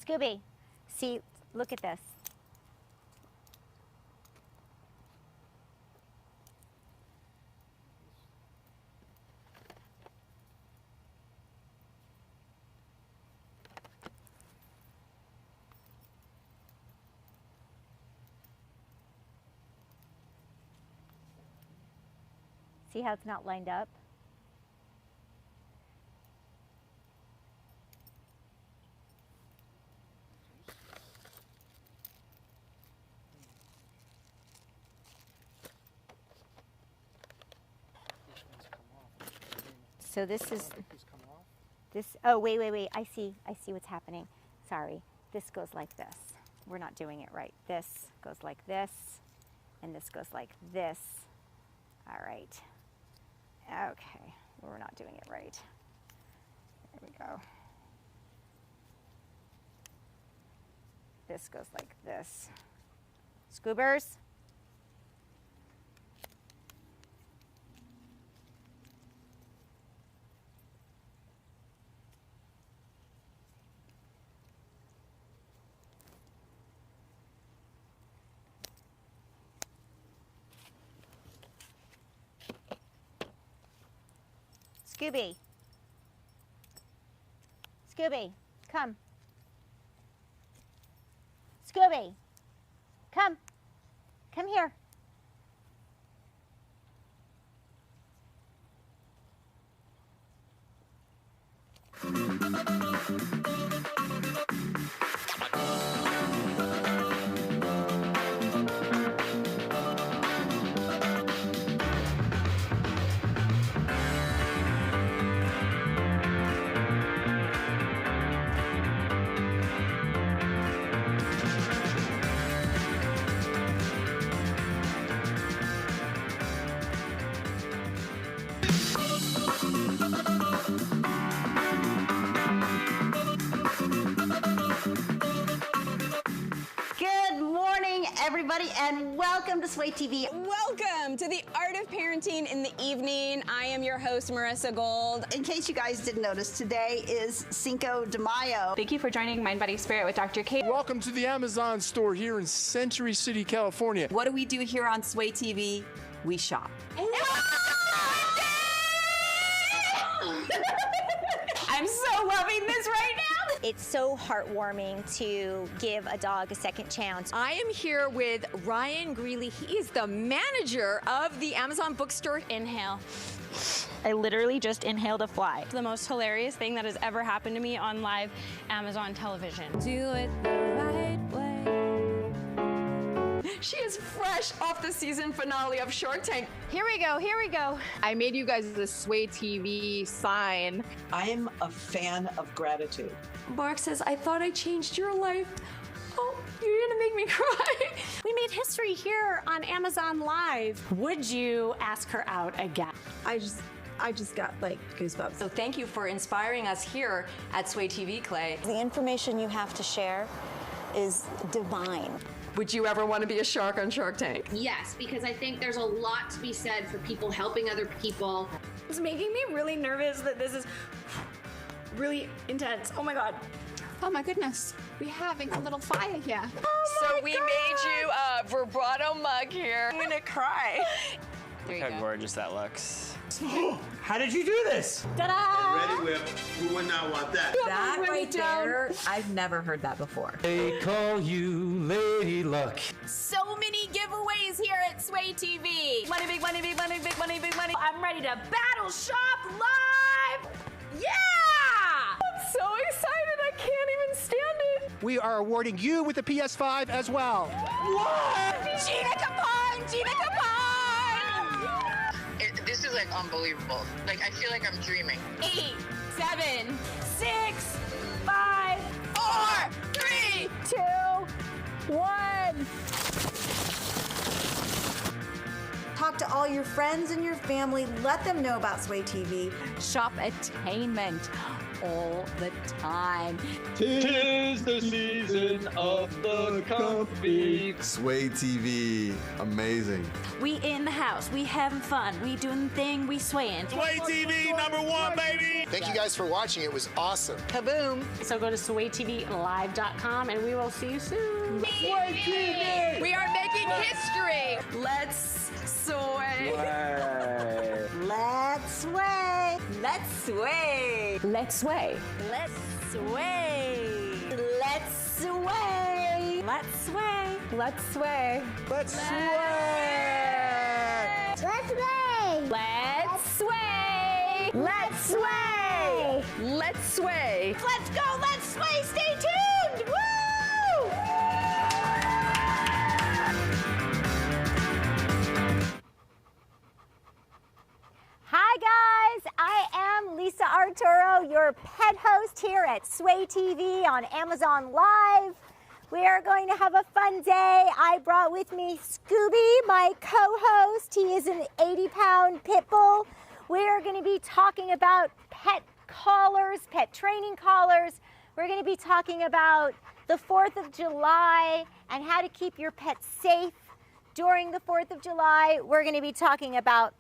Scooby, see, look at this. See how it's not lined up? So this is this. Oh, wait. I see what's happening. Sorry. This goes like this. We're not doing it right. This goes like this, and this goes like this. All right. Okay, well, we're not doing it right. There we go. This goes like this. Scoobers. Scooby. Scooby, come. Scooby, come. Come here. Everybody, and welcome to Sway TV. Welcome to the Art of Parenting in the Evening. I am your host, Marissa Gold. In case you guys didn't notice, today is Cinco de Mayo. Thank you for joining Mind, Body, Spirit with Dr. Kate. Welcome to the Amazon store here in Century City, California. What do we do here on Sway TV? We shop. I'm so loving this right now. It's so heartwarming to give a dog a second chance. I am here with Ryan Greeley. He is the manager of the Amazon bookstore. Inhale. I literally just inhaled a fly. The most hilarious thing that has ever happened to me on live Amazon television. Do it the right way. She is fresh off the season finale of Shark Tank. Here we go, here we go. I made you guys the Sway TV sign. I am a fan of gratitude. Mark says, I thought I changed your life. Oh, you're gonna make me cry. We made history here on Amazon Live. Would you ask her out again? I just got like goosebumps. So thank you for inspiring us here at Sway TV, Clay. The information you have to share is divine. Would you ever want to be a shark on Shark Tank? Yes, because I think there's a lot to be said for people helping other people. It's making me really nervous that this is really intense. Oh my God. Oh my goodness, we're having a little fire here. So we made you a vibrato mug here. I'm gonna cry. Look how gorgeous that looks. How did you do this? Ta-da! Ready, Whip? Who would not want that? That right there, I've never heard that before. They call you Lady Luck. So many giveaways here at Sway TV. Money, big money, big money, big money, big money. I'm ready to battle shop live. Yeah! I'm so excited, I can't even stand it. We are awarding you with the PS5 as well. What? Gina Capone! Gina Capone! This is like unbelievable. Like I feel like I'm dreaming. 8, 7, 6, 5, 4, 3, 2, 1. Talk to all your friends and your family. Let them know about Sway TV. Shop attainment all the time. 'Tis the season of the comfy. Sway TV, amazing. We in the house, we having fun, we doing the thing, we swaying. Sway TV #1, baby. Thank you guys for watching. It was awesome. Kaboom. So go to swaytvlive.com and we will see you soon. Sway TV! We are making history. Let's sway. Let's sway. Let's sway. Let's sway. Let's sway. Let's sway. Let's sway. Let's sway. Let's sway. Let's sway. Let's sway. Let's sway. Let's sway. Let's go, let's sway. Stay tuned. Woo! Hi guys, I am Lisa Arturo, your pet host here at Sway TV on Amazon Live. We are going to have a fun day. I brought with me Scooby, my co-host. He is an 80-pound pit bull We are going to be talking about pet collars, pet training collars. We're going to be talking about the 4th of July and how to keep your pet safe during the 4th of July. We're going to be talking about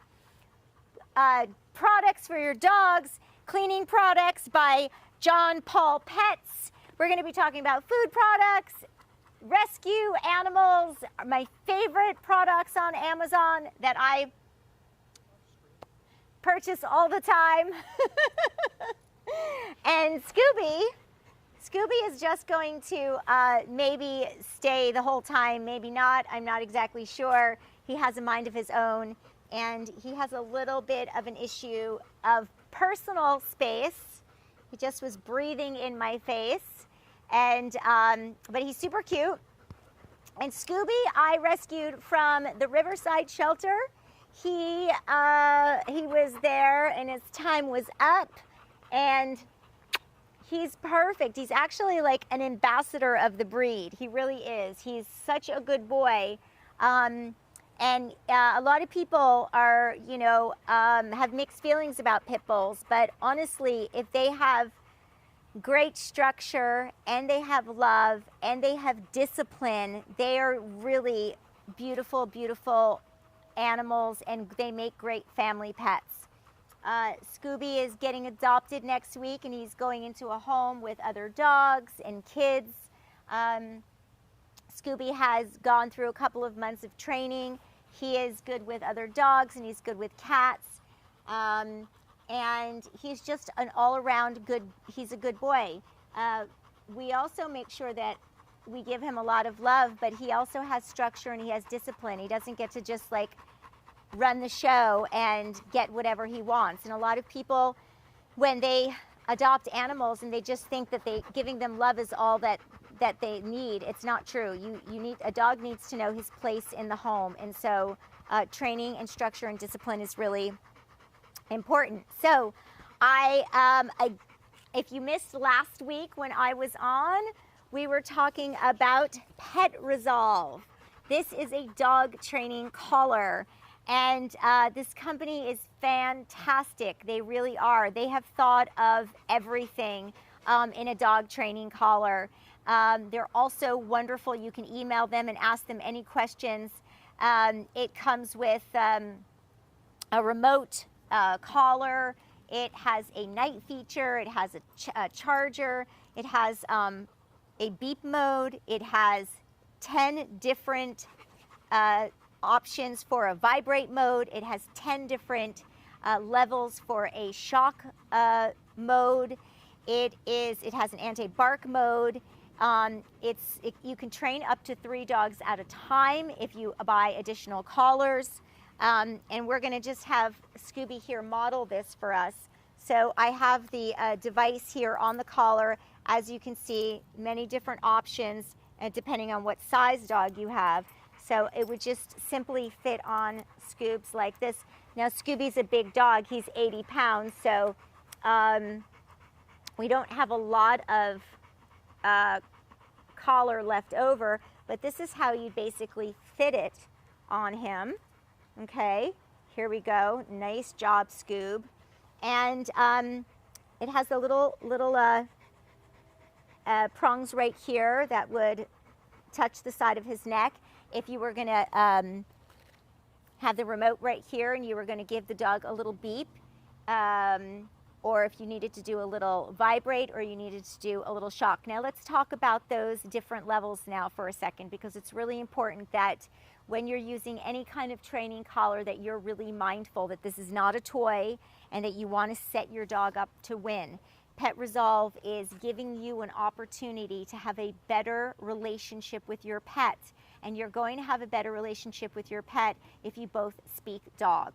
products for your dogs, cleaning products by John Paul Pets. We're going to be talking about food products, rescue animals, my favorite products on Amazon that I purchase all the time. And Scooby is just going to maybe stay the whole time, maybe not. I'm not exactly sure. He has a mind of his own, and he has a little bit of an issue of personal space. He just was breathing in my face, and but he's super cute. And Scooby, I rescued from the Riverside Shelter. He was there, and his time was up, and he's perfect. He's actually like an ambassador of the breed. He really is. He's such a good boy. And a lot of people are, you know, have mixed feelings about pit bulls, but honestly, if they have great structure and they have love and they have discipline, they are really beautiful, beautiful animals, and they make great family pets. Scooby is getting adopted next week, and he's going into a home with other dogs and kids. Scooby has gone through a couple of months of training. He is good with other dogs, and he's good with cats. And he's just an all-around he's a good boy. We also make sure that we give him a lot of love, but he also has structure and he has discipline. He doesn't get to just like run the show and get whatever he wants. And a lot of people, when they adopt animals and they just think that giving them love is all that they need, it's not true. A dog needs to know his place in the home. And so training and structure and discipline is really important. So if you missed last week when I was on, we were talking about Pet Resolve. This is a dog training collar. And this company is fantastic. They really are. They have thought of everything in a dog training collar. They're also wonderful. You can email them and ask them any questions. It comes with a remote collar. It has a night feature. It has a charger. It has a beep mode. It has 10 different options for a vibrate mode. It has 10 different levels for a shock mode. It has an anti-bark mode. You can train up to 3 dogs at a time if you buy additional collars. And we're going to just have Scooby here model this for us. So I have the device here on the collar. As you can see, many different options, depending on what size dog you have. So it would just simply fit on Scoobs like this. Now Scooby's a big dog. He's 80 pounds, so we don't have a lot of collar left over, but this is how you basically fit it on him. Okay, here we go. Nice job, Scoob. And it has the little prongs right here that would touch the side of his neck. If you were going to have the remote right here and you were going to give the dog a little beep, or if you needed to do a little vibrate or you needed to do a little shock. Now let's talk about those different levels now for a second, because it's really important that when you're using any kind of training collar that you're really mindful that this is not a toy and that you want to set your dog up to win. Pet Resolve is giving you an opportunity to have a better relationship with your pet. And you're going to have a better relationship with your pet if you both speak dog.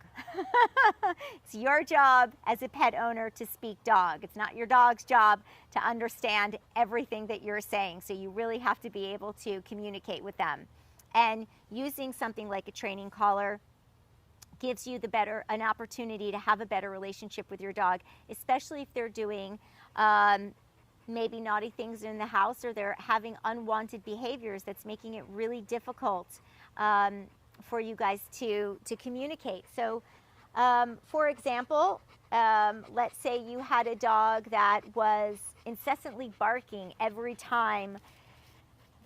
It's your job as a pet owner to speak dog. It's not your dog's job to understand everything that you're saying. So you really have to be able to communicate with them. And using something like a training collar gives you an opportunity to have a better relationship with your dog, especially if they're doing maybe naughty things in the house, or they're having unwanted behaviors that's making it really difficult for you guys to communicate. So For example, let's say you had a dog that was incessantly barking every time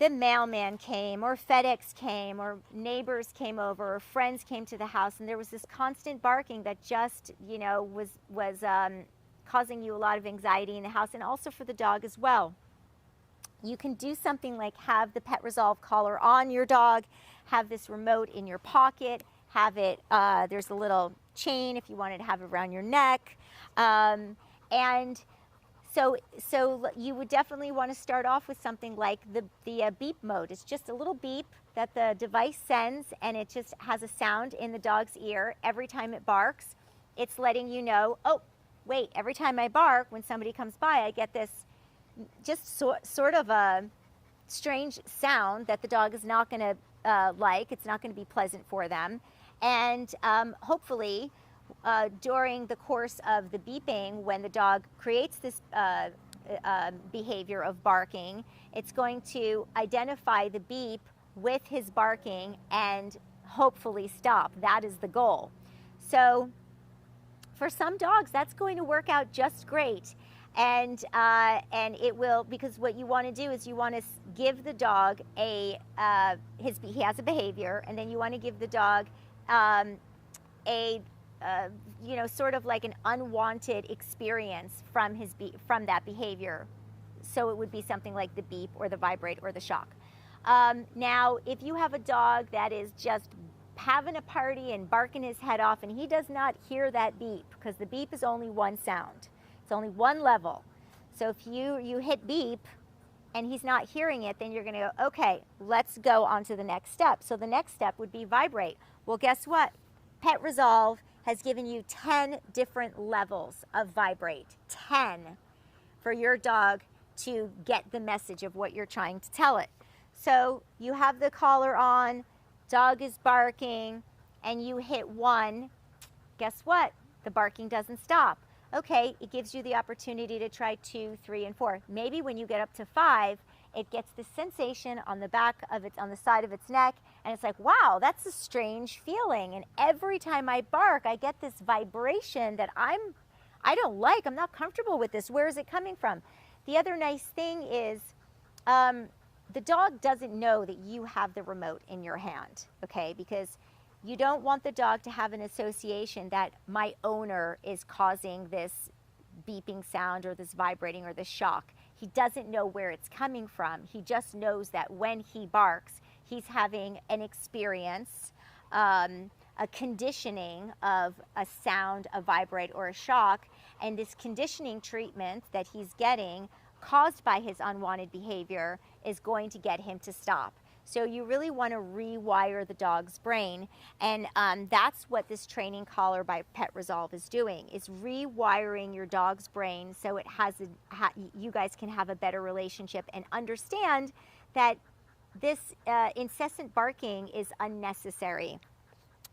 the mailman came or FedEx came or neighbors came over or friends came to the house, and there was this constant barking that just, you know, was causing you a lot of anxiety in the house, and also for the dog as well. You can do something like have the Pet Resolve collar on your dog, have this remote in your pocket, have it, there's a little chain if you wanted to have it around your neck, and so you would definitely want to start off with something like the beep mode. It's just a little beep that the device sends, and it just has a sound in the dog's ear every time it barks. It's letting you know, oh, wait, every time I bark, when somebody comes by, I get this just sort of a strange sound that the dog is not going to like. It's not going to be pleasant for them. And hopefully, during the course of the beeping, when the dog creates this behavior of barking, it's going to identify the beep with his barking and hopefully stop. That is the goal. So for some dogs, that's going to work out just great. And it will, because what you want to do is you want to give the dog he has a behavior, and then you want to give the dog you know, sort of like an unwanted experience from that behavior. So it would be something like the beep or the vibrate or the shock. Now, if you have a dog that is just having a party and barking his head off, and he does not hear that beep, because the beep is only one sound. It's only one level. So if you hit beep and he's not hearing it, then you're going to go, okay, let's go on to the next step. So the next step would be vibrate. Well, guess what? Pet Resolve has given you 10 different levels of vibrate. 10 for your dog to get the message of what you're trying to tell it. So you have the collar on, dog is barking, and you hit 1. Guess what? The barking doesn't stop. Okay, it gives you the opportunity to try 2, 3, and 4. Maybe when you get up to 5, it gets the sensation on the back of its, on the side of its neck, and it's like, wow, that's a strange feeling. And every time I bark, I get this vibration that I don't like. I'm not comfortable with this. Where is it coming from? The other nice thing is the dog doesn't know that you have the remote in your hand, okay? Because you don't want the dog to have an association that my owner is causing this beeping sound or this vibrating or this shock. He doesn't know where it's coming from. He just knows that when he barks, he's having an experience, a conditioning of a sound, a vibrate, or a shock. And this conditioning treatment that he's getting caused by his unwanted behavior is going to get him to stop. So you really want to rewire the dog's brain, and that's what this training collar by Pet Resolve is doing, is rewiring your dog's brain so it has you guys can have a better relationship and understand that this incessant barking is unnecessary.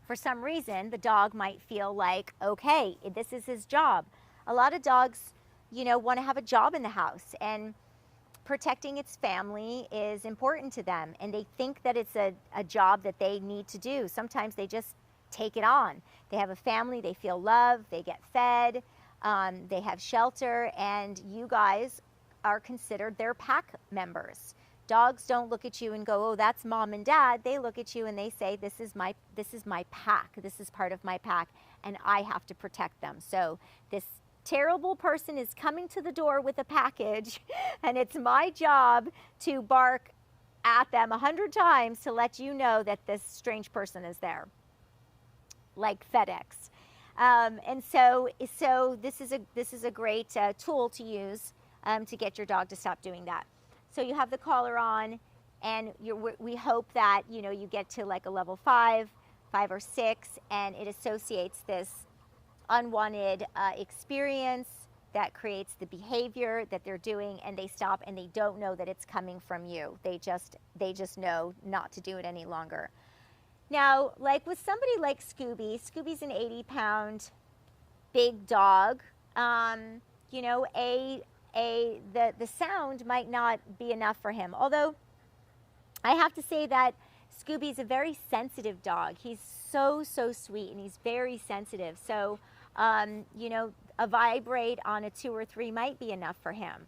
For some reason, the dog might feel like, okay, this is his job. A lot of dogs, you know, want to have a job in the house, and protecting its family is important to them, and they think that it's a job that they need to do. Sometimes they just take it on. They have a family, they feel loved, they get fed, they have shelter, and you guys are considered their pack members. Dogs don't look at you and go, oh, that's mom and dad. They look at you and they say, this is my pack. This is part of my pack, and I have to protect them. So this terrible person is coming to the door with a package, and it's my job to bark at them 100 times to let you know that this strange person is there, like FedEx. And so this is a great tool to use to get your dog to stop doing that. So you have the collar on, and we hope that you get to like a level 5 or 6, and it associates this unwanted experience that creates the behavior that they're doing, and they stop, and they don't know that it's coming from you. They just know not to do it any longer. Now, like with somebody like Scooby's an 80-pound big dog. The sound might not be enough for him. Although I have to say that Scooby's a very sensitive dog. He's so sweet, and he's very sensitive. So, you know, a vibrate on a 2 or 3 might be enough for him.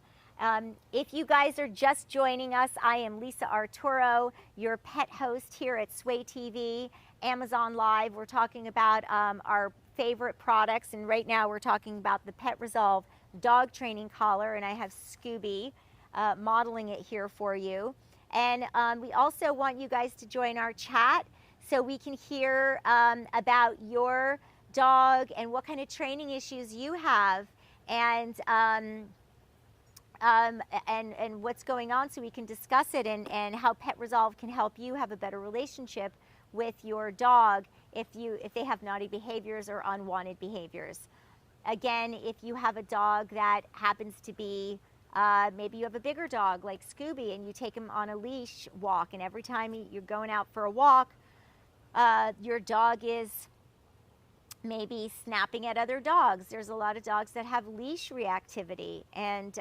If you guys are just joining us, I am Lisa Arturo, your pet host here at Sway TV, Amazon Live. We're talking about our favorite products, and right now we're talking about the Pet Resolve dog training collar, and I have Scooby modeling it here for you. And we also want you guys to join our chat so we can hear about your dog and what kind of training issues you have, and what's going on, so we can discuss it, and how Pet Resolve can help you have a better relationship with your dog if they have naughty behaviors or unwanted behaviors. Again, if you have a dog that happens to be maybe you have a bigger dog like Scooby, and you take him on a leash walk, and every time you're going out for a walk, your dog is maybe snapping at other dogs. There's a lot of dogs that have leash reactivity, and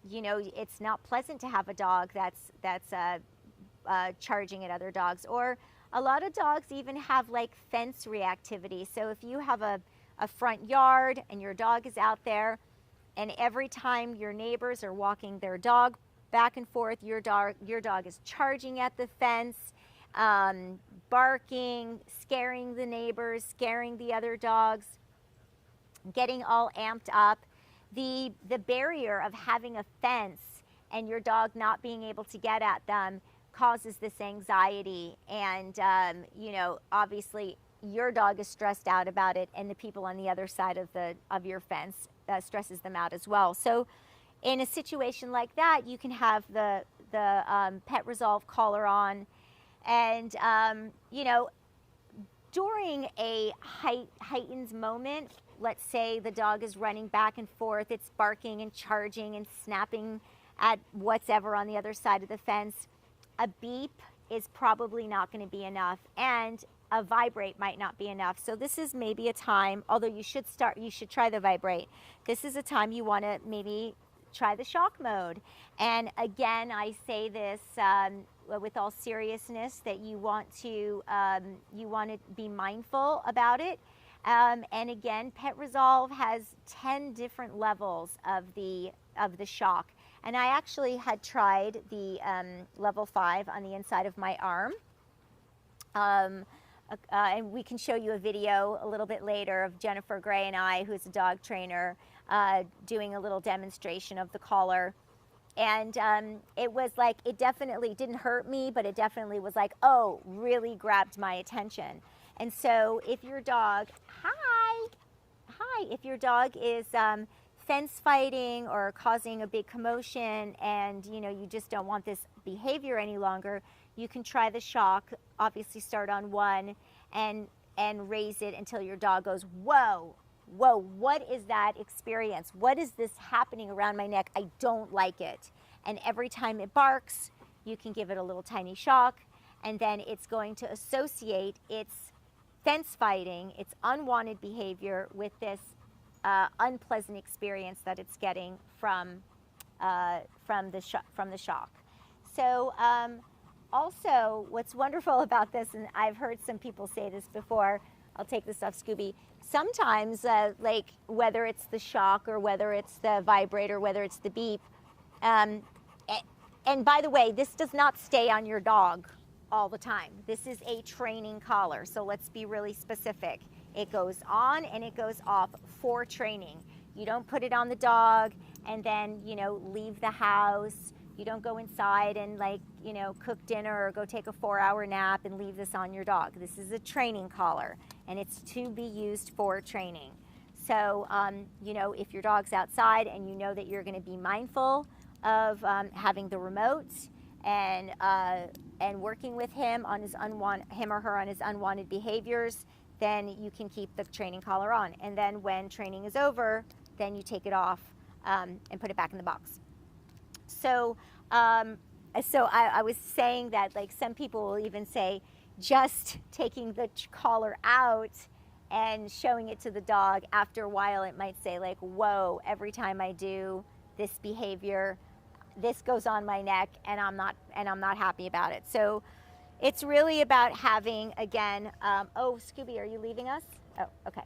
you know, it's not pleasant to have a dog that's charging at other dogs. Or a lot of dogs even have like fence reactivity. So if you have a front yard and your dog is out there, and every time your neighbors are walking their dog back and forth, your dog is charging at the fence, barking, scaring the neighbors, scaring the other dogs, getting all amped up. The barrier of having a fence and your dog not being able to get at them causes this anxiety, and you know, obviously your dog is stressed out about it, and the people on the other side of your fence stresses them out as well. So in a situation like that, you can have the Pet Resolve collar on, and you know, during a heightened moment, let's say the dog is running back and forth, it's barking and charging and snapping at whatever on the other side of the fence, a beep is probably not going to be enough, and a vibrate might not be enough. So this is maybe a time, although you should try the vibrate. This is a time you want to maybe try the shock mode. And again, I say this with all seriousness, that you want to be mindful about it. And again, Pet Resolve has 10 different levels of the shock. And I actually had tried the level 5 on the inside of my arm. And we can show you a video a little bit later of Jennifer Gray and I, who's a dog trainer, doing a little demonstration of the collar. And it was like, it definitely didn't hurt me, but it definitely was like, oh, really grabbed my attention. And so if your dog, if your dog is fence fighting or causing a big commotion, and you know, you just don't want this behavior any longer, you can try the shock. Obviously start on 1 and raise it until your dog goes, whoa, what is that experience? What is this happening around my neck? I don't like it. And every time it barks, you can give it a little tiny shock, and then it's going to associate its fence fighting, its unwanted behavior, with this unpleasant experience that it's getting from the shock. So also, what's wonderful about this, and I've heard some people say this before, I'll take this off Scooby, sometimes like whether it's the shock or whether it's the vibrator, whether it's the beep, and by the way, this does not stay on your dog all the time. This is a training collar, so let's be really specific. It goes on and it goes off for training. You don't put it on the dog and then, you know, leave the house. You don't go inside and, like, you know, cook dinner or go take a 4-hour nap and leave this on your dog. This is a training collar, and it's to be used for training. So, you know, if your dog's outside and you know that you're going to be mindful of having the remote and working with him on his him or her on his unwanted behaviors, then you can keep the training collar on. And then when training is over, then you take it off and put it back in the box. So, I was saying that, like, some people will even say just taking the collar out and showing it to the dog, after a while it might say, like, whoa, every time I do this behavior, this goes on my neck, and I'm not happy about it. So It's really about having, again, oh, Scooby, are you leaving us? Oh, okay.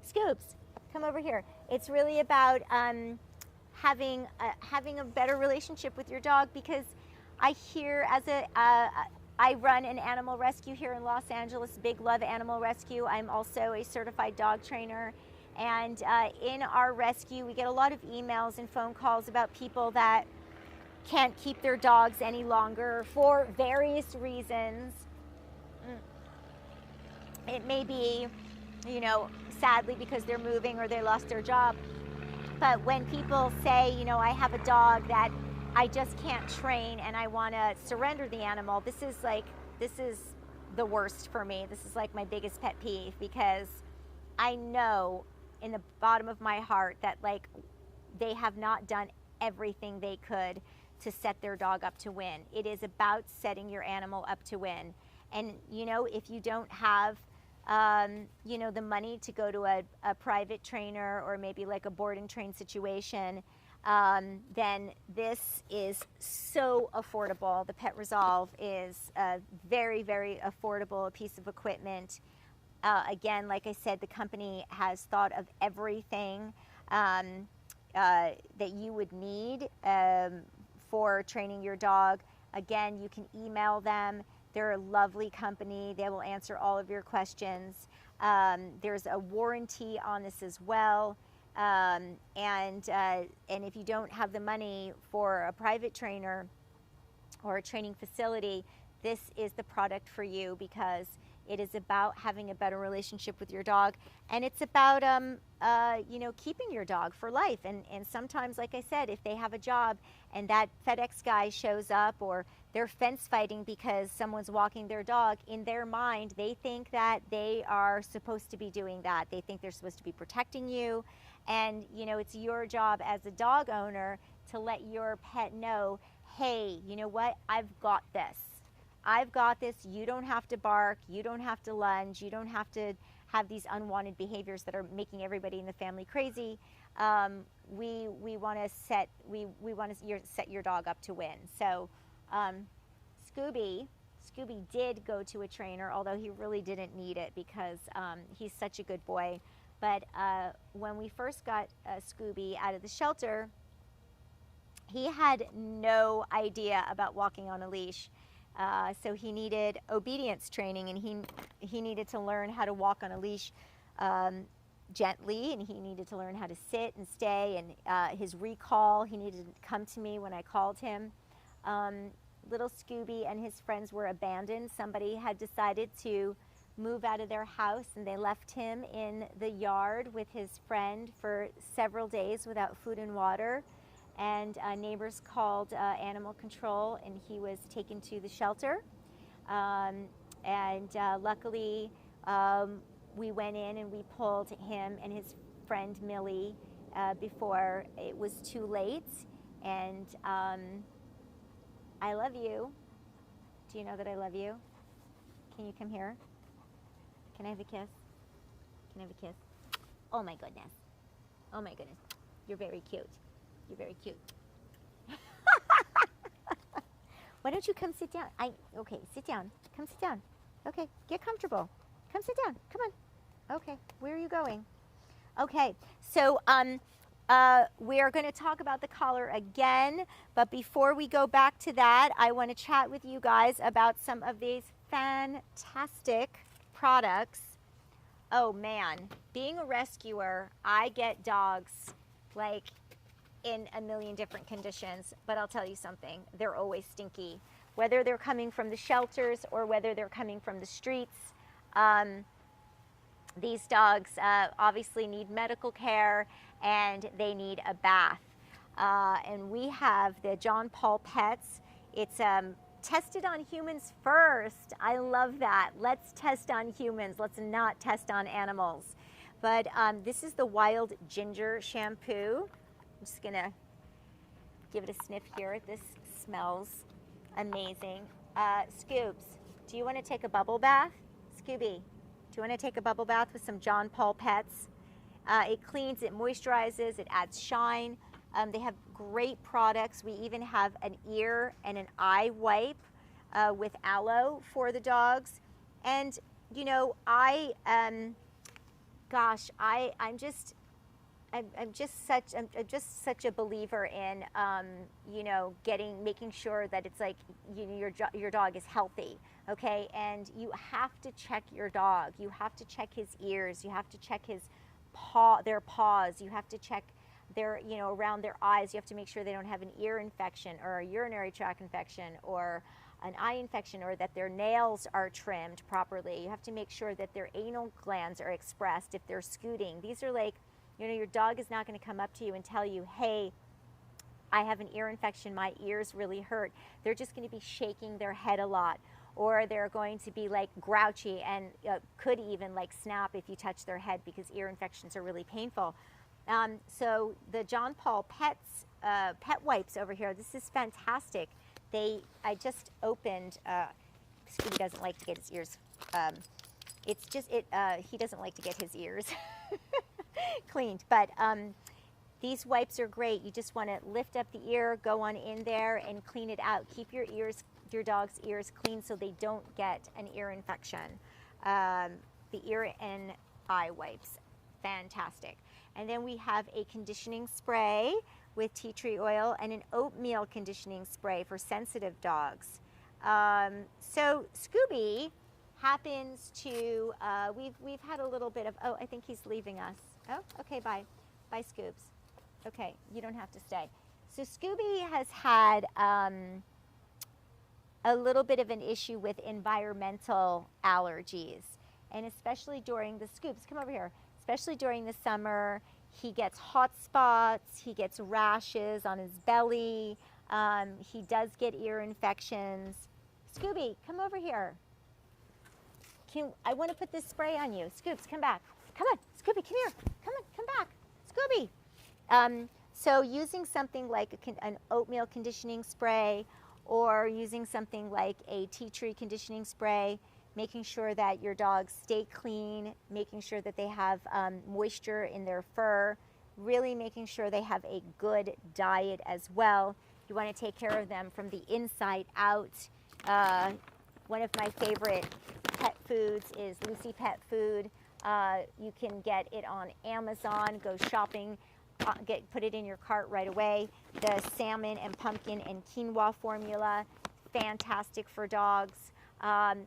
Scoops, come over here. It's really about having a better relationship with your dog, because I hear I run an animal rescue here in Los Angeles, Big Love Animal Rescue. I'm also a certified dog trainer. And in our rescue, we get a lot of emails and phone calls about people that can't keep their dogs any longer for various reasons. It may be, you know, sadly because they're moving or they lost their job. But when people say, you know, I have a dog that I just can't train and I want to surrender the animal, this is the worst for me. This is like my biggest pet peeve, because I know in the bottom of my heart that like they have not done everything they could to set their dog up to win. It is about setting your animal up to win. And you know, if you don't have you know, the money to go to a private trainer or maybe like a board and train situation, then this is so affordable. The Pet Resolve is a very, very affordable piece of equipment. Again, like I said, the company has thought of everything that you would need for training your dog. Again, you can email them. They're a lovely company. They will answer all of your questions. There's a warranty on this as well. And if you don't have the money for a private trainer or a training facility, this is the product for you, because it is about having a better relationship with your dog, and it's about you know, keeping your dog for life. And sometimes, like I said, if they have a job and that FedEx guy shows up, or they're fence fighting because someone's walking their dog, in their mind they think that they are supposed to be doing that. They think they're supposed to be protecting you. And you know, it's your job as a dog owner to let your pet know, hey, you know what, I've got this. I've got this. You don't have to bark. You don't have to lunge. You don't have to have these unwanted behaviors that are making everybody in the family crazy. We want to set your dog up to win. So Scooby did go to a trainer, although he really didn't need it, because he's such a good boy. But when we first got Scooby out of the shelter, he had no idea about walking on a leash. So he needed obedience training, and he needed to learn how to walk on a leash gently, and he needed to learn how to sit and stay, and his recall, he needed to come to me when I called him. Little Scooby and his friends were abandoned. Somebody had decided to move out of their house, and they left him in the yard with his friend for several days without food and water. And neighbors called animal control, and he was taken to the shelter. Luckily, we went in and we pulled him and his friend Millie before it was too late. And I love you. Do you know that I love you? Can you come here? Can I have a kiss? Can I have a kiss? Oh my goodness. Oh my goodness. You're very cute. You're very cute. Why don't you come sit down? Okay, sit down. Come sit down. Okay, get comfortable. Come sit down. Come on. Okay, where are you going? Okay, so we are going to talk about the collar again, but before we go back to that, I want to chat with you guys about some of these fantastic products. Oh man, being a rescuer, I get dogs like in a million different conditions, but I'll tell you something, they're always stinky. Whether they're coming from the shelters or whether they're coming from the streets, these dogs obviously need medical care and they need a bath. And we have the John Paul Pets. It's tested on humans first. I love that. Let's test on humans. Let's not test on animals. But this is the Wild Ginger Shampoo. I'm just gonna give it a sniff here. This smells amazing. Scoobs, do you want to take a bubble bath? Scooby, do you want to take a bubble bath with some John Paul Pets? It cleans, it moisturizes, it adds shine. They have great products. We even have an ear and an eye wipe. with aloe for the dogs. And you know, I'm just such a believer in you know, making sure that it's like, you know, your dog is healthy, okay? And you have to check your dog. You have to check his ears. You have to check their paws. You have to check their, you know, around their eyes. You have to make sure they don't have an ear infection or a urinary tract infection or an eye infection, or that their nails are trimmed properly. You have to make sure that their anal glands are expressed if they're scooting. These are like, you know, your dog is not going to come up to you and tell you, hey, I have an ear infection, my ears really hurt. They're just going to be shaking their head a lot, or they're going to be like grouchy and could even like snap if you touch their head, because ear infections are really painful. So the John Paul Pets pet wipes over here, this is fantastic. I just opened, Scooby doesn't like to get his ears, he doesn't like to get his ears cleaned, but these wipes are great. You just want to lift up the ear, go on in there and clean it out. Keep your dog's ears clean so they don't get an ear infection. The ear and eye wipes, fantastic. And then we have a conditioning spray with tea tree oil and an oatmeal conditioning spray for sensitive dogs. So Scooby happens to, we've had a little bit of, oh, I think he's leaving us. Oh, okay, bye. Bye, Scoobs. Okay, you don't have to stay. So Scooby has had a little bit of an issue with environmental allergies, and especially during the Scoops, come over here, especially during the summer, he gets hot spots, he gets rashes on his belly, he does get ear infections. Scooby, come over here. I want to put this spray on you. Scoops, come back. Come on, Scooby, come here. Come on, come back. Scooby. So using something like an oatmeal conditioning spray, or using something like a tea tree conditioning spray, making sure that your dogs stay clean, making sure that they have moisture in their fur, really making sure they have a good diet as well. You want to take care of them from the inside out. One of my favorite pet foods is Lucy Pet Food. You can get it on Amazon. Go shopping, put it in your cart right away. The salmon and pumpkin and quinoa formula, fantastic for dogs.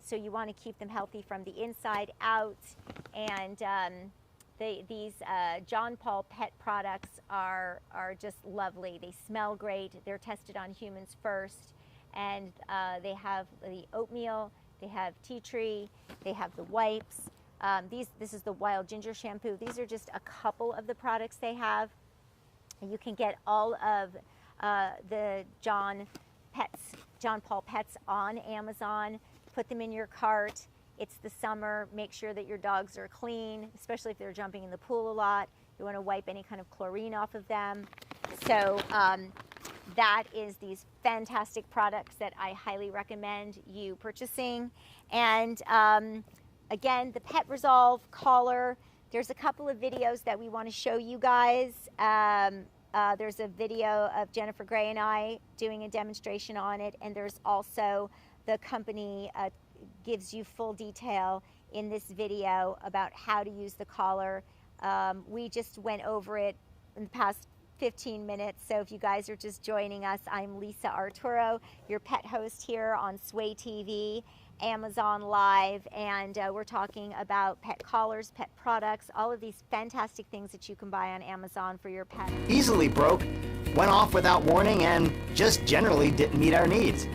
So you want to keep them healthy from the inside out. And these John Paul Pet products are just lovely. They smell great. They're tested on humans first. And they have the oatmeal, they have tea tree, they have the wipes. This is the wild ginger shampoo. These are just a couple of the products they have. And you can get all of the John Paul Pets on Amazon. Put them in your cart. It's the summer. Make sure that your dogs are clean, especially if they're jumping in the pool a lot. You want to wipe any kind of chlorine off of them. So that is these fantastic products that I highly recommend you purchasing. And again, the Pet Resolve collar. There's a couple of videos that we want to show you guys. There's a video of Jennifer Gray and I doing a demonstration on it, and there's also the company gives you full detail in this video about how to use the collar. We just went over it in the past 15 minutes, so if you guys are just joining us, I'm Lisa Arturo, your pet host here on Sway TV, Amazon Live, and we're talking about pet collars, pet products, all of these fantastic things that you can buy on Amazon for your pet. Easily broke, went off without warning, and just generally didn't meet our needs.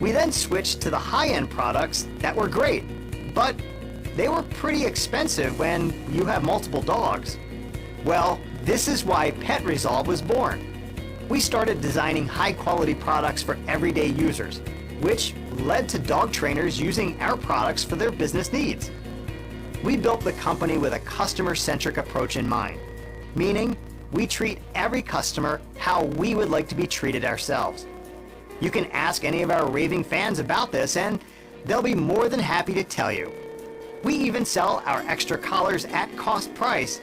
We then switched to the high-end products that were great, but they were pretty expensive when you have multiple dogs. Well, this is why Pet Resolve was born. We started designing high-quality products for everyday users, which led to dog trainers using our products for their business needs. We built the company with a customer-centric approach in mind, meaning we treat every customer how we would like to be treated ourselves. You can ask any of our raving fans about this, and they'll be more than happy to tell you. We even sell our extra collars at cost price,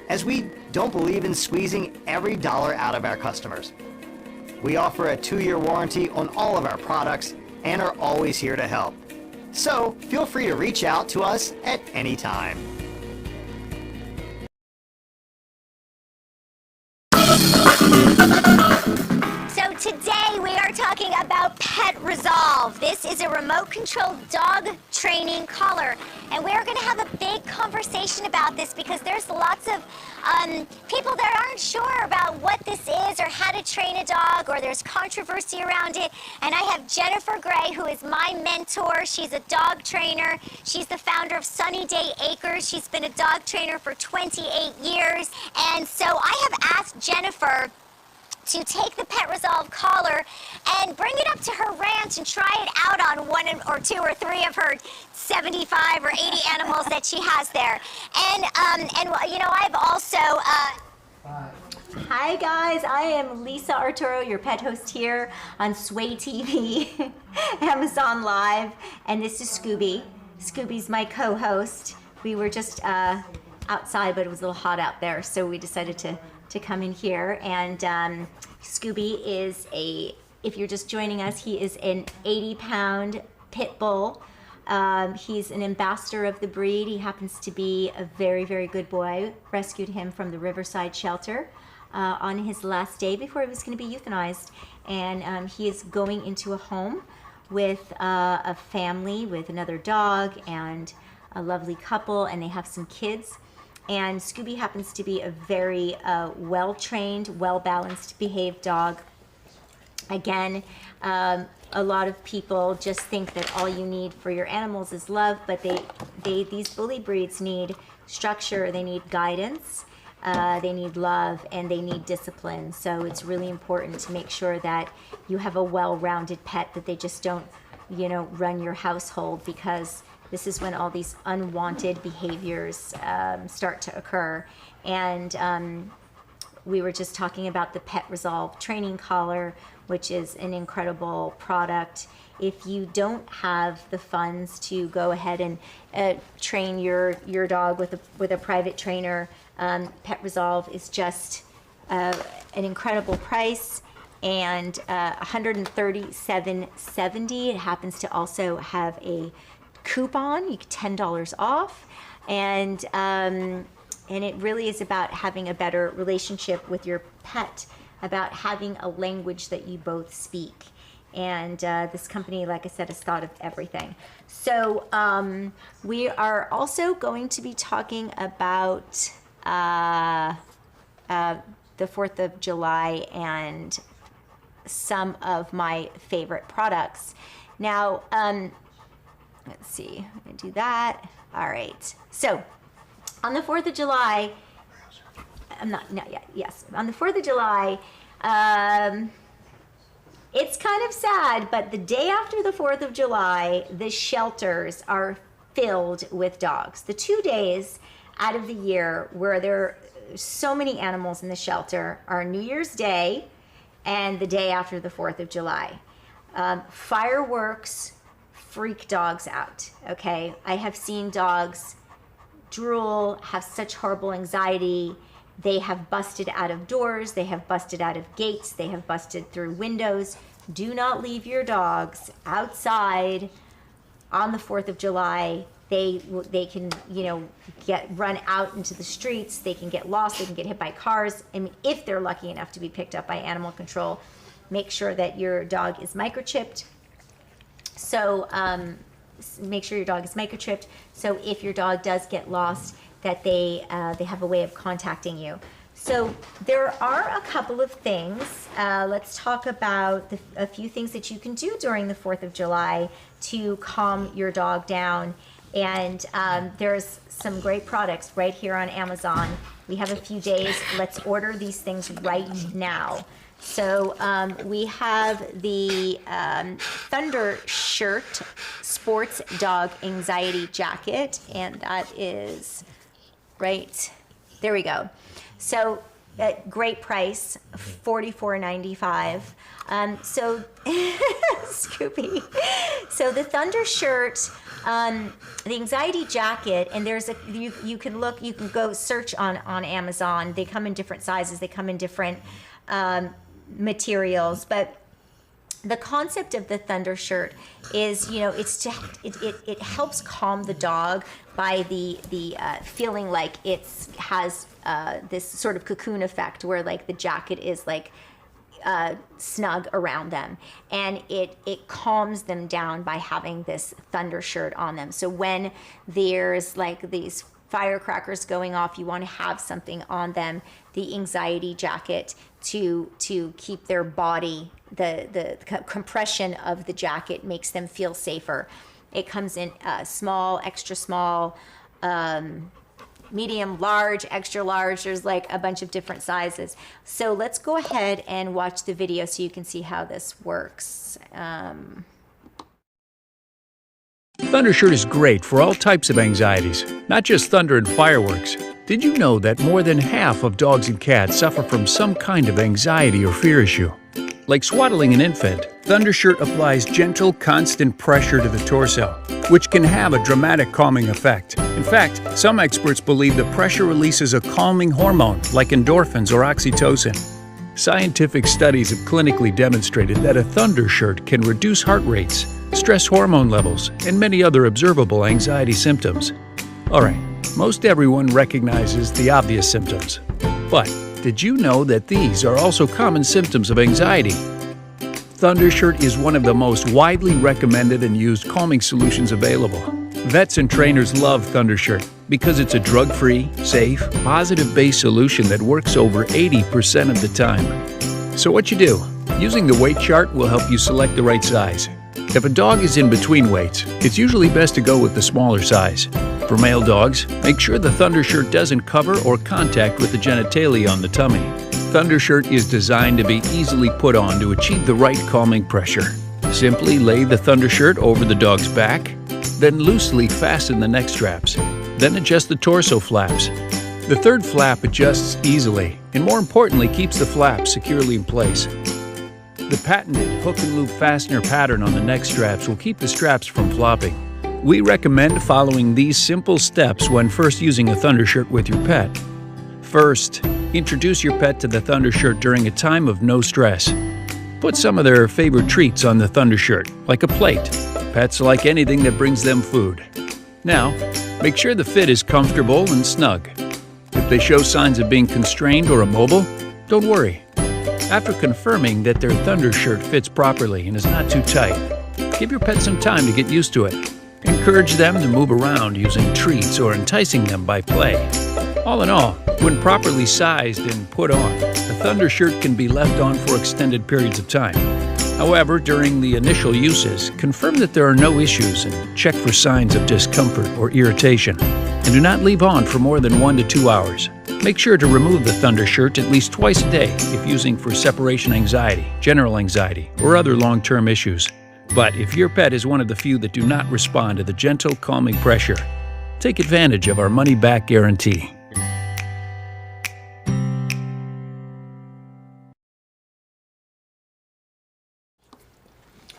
as we don't believe in squeezing every dollar out of our customers. We offer a 2-year warranty on all of our products, and are always here to help. So feel free to reach out to us at any time. So today we are talking about Pet Resolve. This is a remote-controlled dog training collar, and we're going to have a big conversation about this because there's lots of people that aren't sure about what this is or how to train a dog, or there's controversy around it. And I have Jennifer Gray, who is my mentor. She's a dog trainer. She's the founder of Sunny Day Acres. She's been a dog trainer for 28 years. And so I have asked Jennifer to take the Pet Resolve collar and bring it up to her ranch and try it out on one or two or three of her 75 or 80 animals that she has there. And you know, I've also hi guys, I am Lisa Arturo, your pet host here on Sway TV, Amazon Live, and this is Scooby. Scooby's my co-host. We were just outside, but it was a little hot out there, so we decided to come in here. And Scooby is if you're just joining us, he is an 80-pound pit bull. He's an ambassador of the breed. He happens to be a very, very good boy. Rescued him from the Riverside shelter on his last day before he was going to be euthanized. And he is going into a home with a family, with another dog and a lovely couple, and they have some kids. And Scooby happens to be a very well-trained, well-balanced, behaved dog. Again, a lot of people just think that all you need for your animals is love, but these bully breeds need structure, they need guidance, they need love, and they need discipline. So it's really important to make sure that you have a well-rounded pet, that they just don't, you know, run your household, because this is when all these unwanted behaviors start to occur. And we were just talking about the Pet Resolve training collar, which is an incredible product. If you don't have the funds to go ahead and train your dog with a private trainer, Pet Resolve is just an incredible price, and $137.70. It happens to also have a coupon, you get $10 off, and it really is about having a better relationship with your pet, about having a language that you both speak. And this company, like I said, has thought of everything. So we are also going to be talking about the 4th of July and some of my favorite products. Now, let's see, I'm gonna do that. All right, so on the 4th of July, on the 4th of July, it's kind of sad, but the day after the 4th of July, the shelters are filled with dogs. The 2 days out of the year where there are so many animals in the shelter are New Year's Day and the day after the 4th of July. Fireworks freak dogs out, okay? I have seen dogs drool, have such horrible anxiety. They have busted out of doors, they have busted out of gates, they have busted through windows. Do not leave your dogs outside on the 4th of July. They can, you know, run out into the streets, they can get lost, they can get hit by cars. I mean, if they're lucky enough to be picked up by animal control, make sure that your dog is microchipped. So make sure your dog is microchipped, so if your dog does get lost, that they have a way of contacting you. So there are a couple of things. Let's talk about a few things that you can do during the 4th of July to calm your dog down. And there's some great products right here on Amazon. We have a few days. Let's order these things right now. So we have the Thunder Shirt Sports Dog Anxiety Jacket, and that is right there. We go. So great price, $44.95. So Scooby. So the Thunder Shirt, the Anxiety Jacket, and there's a you can go search on Amazon. They come in different sizes. They come in different materials, but the concept of the Thunder Shirt is, it helps calm the dog by the feeling like it has this sort of cocoon effect where like the jacket is like snug around them, and it calms them down by having this Thunder Shirt on them. So when there's like these firecrackers going off, you want to have something on them, the anxiety jacket, to keep their body, the compression of the jacket makes them feel safer. It comes in small, extra small, medium, large, extra large. There's like a bunch of different sizes. So let's go ahead and watch the video so you can see how this works. Thunder Shirt is great for all types of anxieties, not just thunder and fireworks. Did you know that more than half of dogs and cats suffer from some kind of anxiety or fear issue? Like swaddling an infant, Thunder Shirt applies gentle, constant pressure to the torso, which can have a dramatic calming effect. In fact, some experts believe the pressure releases a calming hormone like endorphins or oxytocin. Scientific studies have clinically demonstrated that a Thunder Shirt can reduce heart rates, stress hormone levels, and many other observable anxiety symptoms. Alright, most everyone recognizes the obvious symptoms. But did you know that these are also common symptoms of anxiety? Thunder Shirt is one of the most widely recommended and used calming solutions available. Vets and trainers love Thunder Shirt because it's a drug-free, safe, positive-based solution that works over 80% of the time. So what you do? Using the weight chart will help you select the right size. If a dog is in between weights, it's usually best to go with the smaller size. For male dogs, make sure the Thunder Shirt doesn't cover or contact with the genitalia on the tummy. Thunder Shirt is designed to be easily put on to achieve the right calming pressure. Simply lay the Thunder Shirt over the dog's back, then loosely fasten the neck straps. Then adjust the torso flaps. The third flap adjusts easily, and more importantly, keeps the flaps securely in place. The patented hook and loop fastener pattern on the neck straps will keep the straps from flopping. We recommend following these simple steps when first using a Thunder Shirt with your pet. First, introduce your pet to the Thunder Shirt during a time of no stress. Put some of their favorite treats on the Thunder Shirt, like a plate. Pets like anything that brings them food. Now, make sure the fit is comfortable and snug. If they show signs of being constrained or immobile, don't worry. After confirming that their Thunder Shirt fits properly and is not too tight, give your pet some time to get used to it. Encourage them to move around using treats or enticing them by play. All in all, when properly sized and put on, a Thunder Shirt can be left on for extended periods of time. However, during the initial uses, confirm that there are no issues and check for signs of discomfort or irritation. And do not leave on for more than 1 to 2 hours. Make sure to remove the Thunder Shirt at least twice a day if using for separation anxiety, general anxiety, or other long-term issues. But if your pet is one of the few that do not respond to the gentle, calming pressure, take advantage of our money-back guarantee.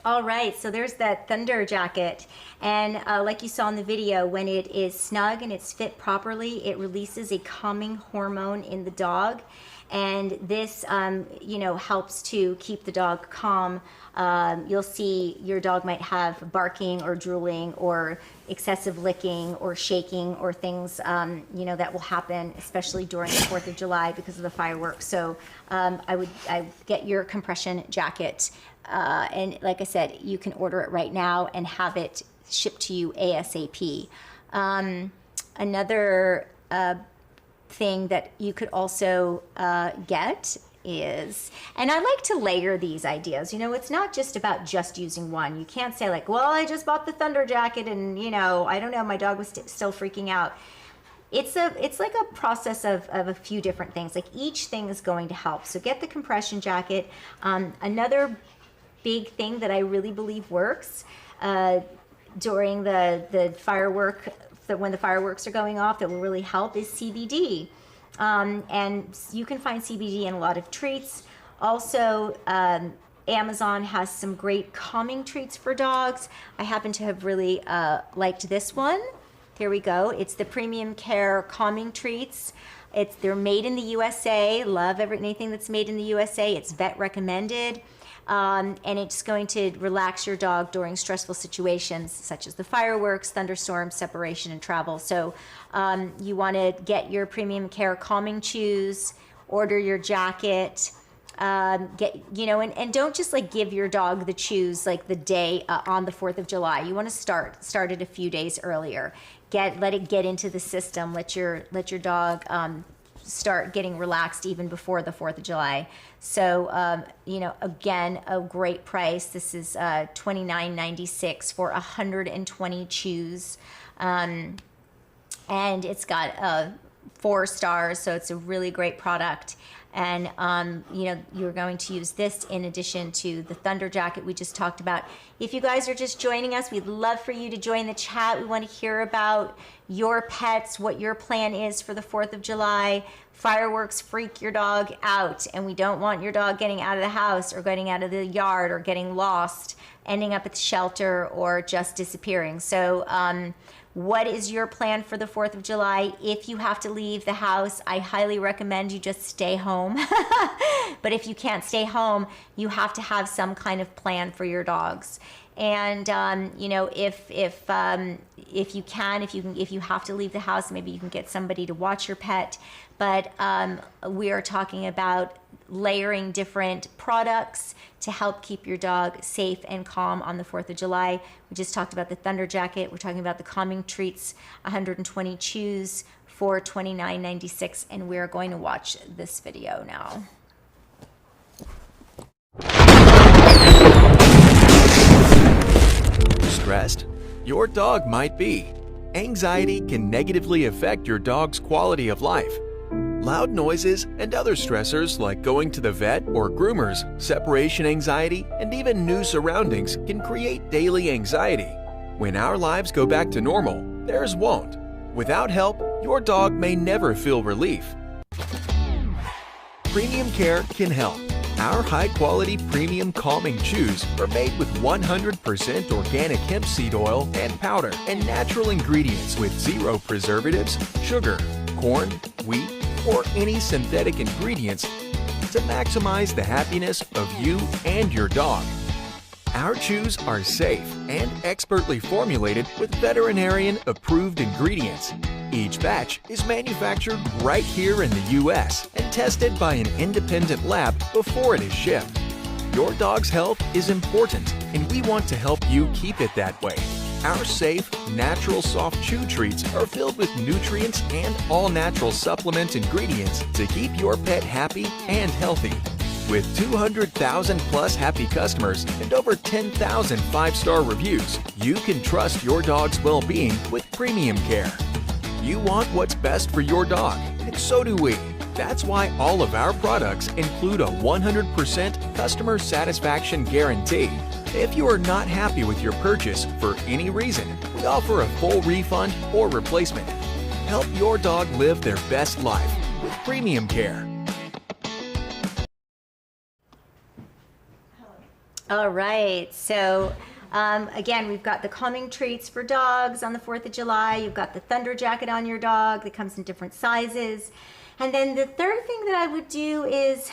All right, so there's that Thunder jacket, and like you saw in the video, when it is snug and it's fit properly, it releases a calming hormone in the dog, and this helps to keep the dog calm. You'll see your dog might have barking or drooling or excessive licking or shaking or things that will happen, especially during the 4th of July because of the fireworks. So I would get your compression jacket. And like I said, you can order it right now and have it shipped to you ASAP. Another thing that you could also get is, and I like to layer these ideas. It's not just about just using one. You can't say like, well, I just bought the Thunder jacket and, I don't know, my dog was still freaking out. It's like a process of a few different things. Like each thing is going to help. So get the compression jacket. Another big thing that I really believe works during the firework, when the fireworks are going off, that will really help is CBD. And you can find CBD in a lot of treats. Also, Amazon has some great calming treats for dogs. I happen to have really liked this one. Here we go. It's the Premium Care Calming Treats. They're made in the USA. Love anything that's made in the USA. It's vet recommended. And it's going to relax your dog during stressful situations such as the fireworks, thunderstorms, separation, and travel. So you want to get your Premium Care calming chews, order your jacket, and don't just like give your dog the chews like the day on the 4th of July. You want to start it a few days earlier. Let it get into the system. Let your dog start getting relaxed even before the 4th of July. So, again, a great price. This is $29.96 for 120 chews. And it's got 4 stars, so it's a really great product. And, you're going to use this in addition to the Thunder Jacket we just talked about. If you guys are just joining us, we'd love for you to join the chat. We want to hear about your pets, what your plan is for the 4th of July. Fireworks freak your dog out, and we don't want your dog getting out of the house or getting out of the yard or getting lost, ending up at the shelter, or just disappearing. So, what is your plan for the 4th of July? If you have to leave the house, I highly recommend you just stay home. But if you can't stay home, you have to have some kind of plan for your dogs. And if you have to leave the house, maybe you can get somebody to watch your pet. But we are talking about layering different products to help keep your dog safe and calm on the 4th of July. We just talked about the Thunder Jacket. We're talking about the calming treats, 120 chews for $29.96, and we're going to watch this video now. Stressed? Your dog might be. Anxiety can negatively affect your dog's quality of life. Loud noises and other stressors like going to the vet or groomers, separation anxiety, and even new surroundings can create daily anxiety. When our lives go back to normal, theirs won't. Without help, your dog may never feel relief. Premium Care can help. Our high-quality premium calming chews are made with 100% organic hemp seed oil and powder and natural ingredients with 0 preservatives, sugar, corn, wheat, or any synthetic ingredients to maximize the happiness of you and your dog. Our chews are safe and expertly formulated with veterinarian-approved ingredients. Each batch is manufactured right here in the U.S. and tested by an independent lab before it is shipped. Your dog's health is important, and we want to help you keep it that way. Our safe, natural soft chew treats are filled with nutrients and all-natural supplement ingredients to keep your pet happy and healthy. With 200,000 plus happy customers and over 10,000 5-star reviews, you can trust your dog's well-being with Premium Care. You want what's best for your dog, and so do we. That's why all of our products include a 100% customer satisfaction guarantee. If you are not happy with your purchase for any reason, we offer a full refund or replacement. Help your dog live their best life with Premium Care. All right, so again, we've got the calming treats for dogs on the 4th of July. You've got the Thunder Jacket on your dog that comes in different sizes. And then the third thing that I would do is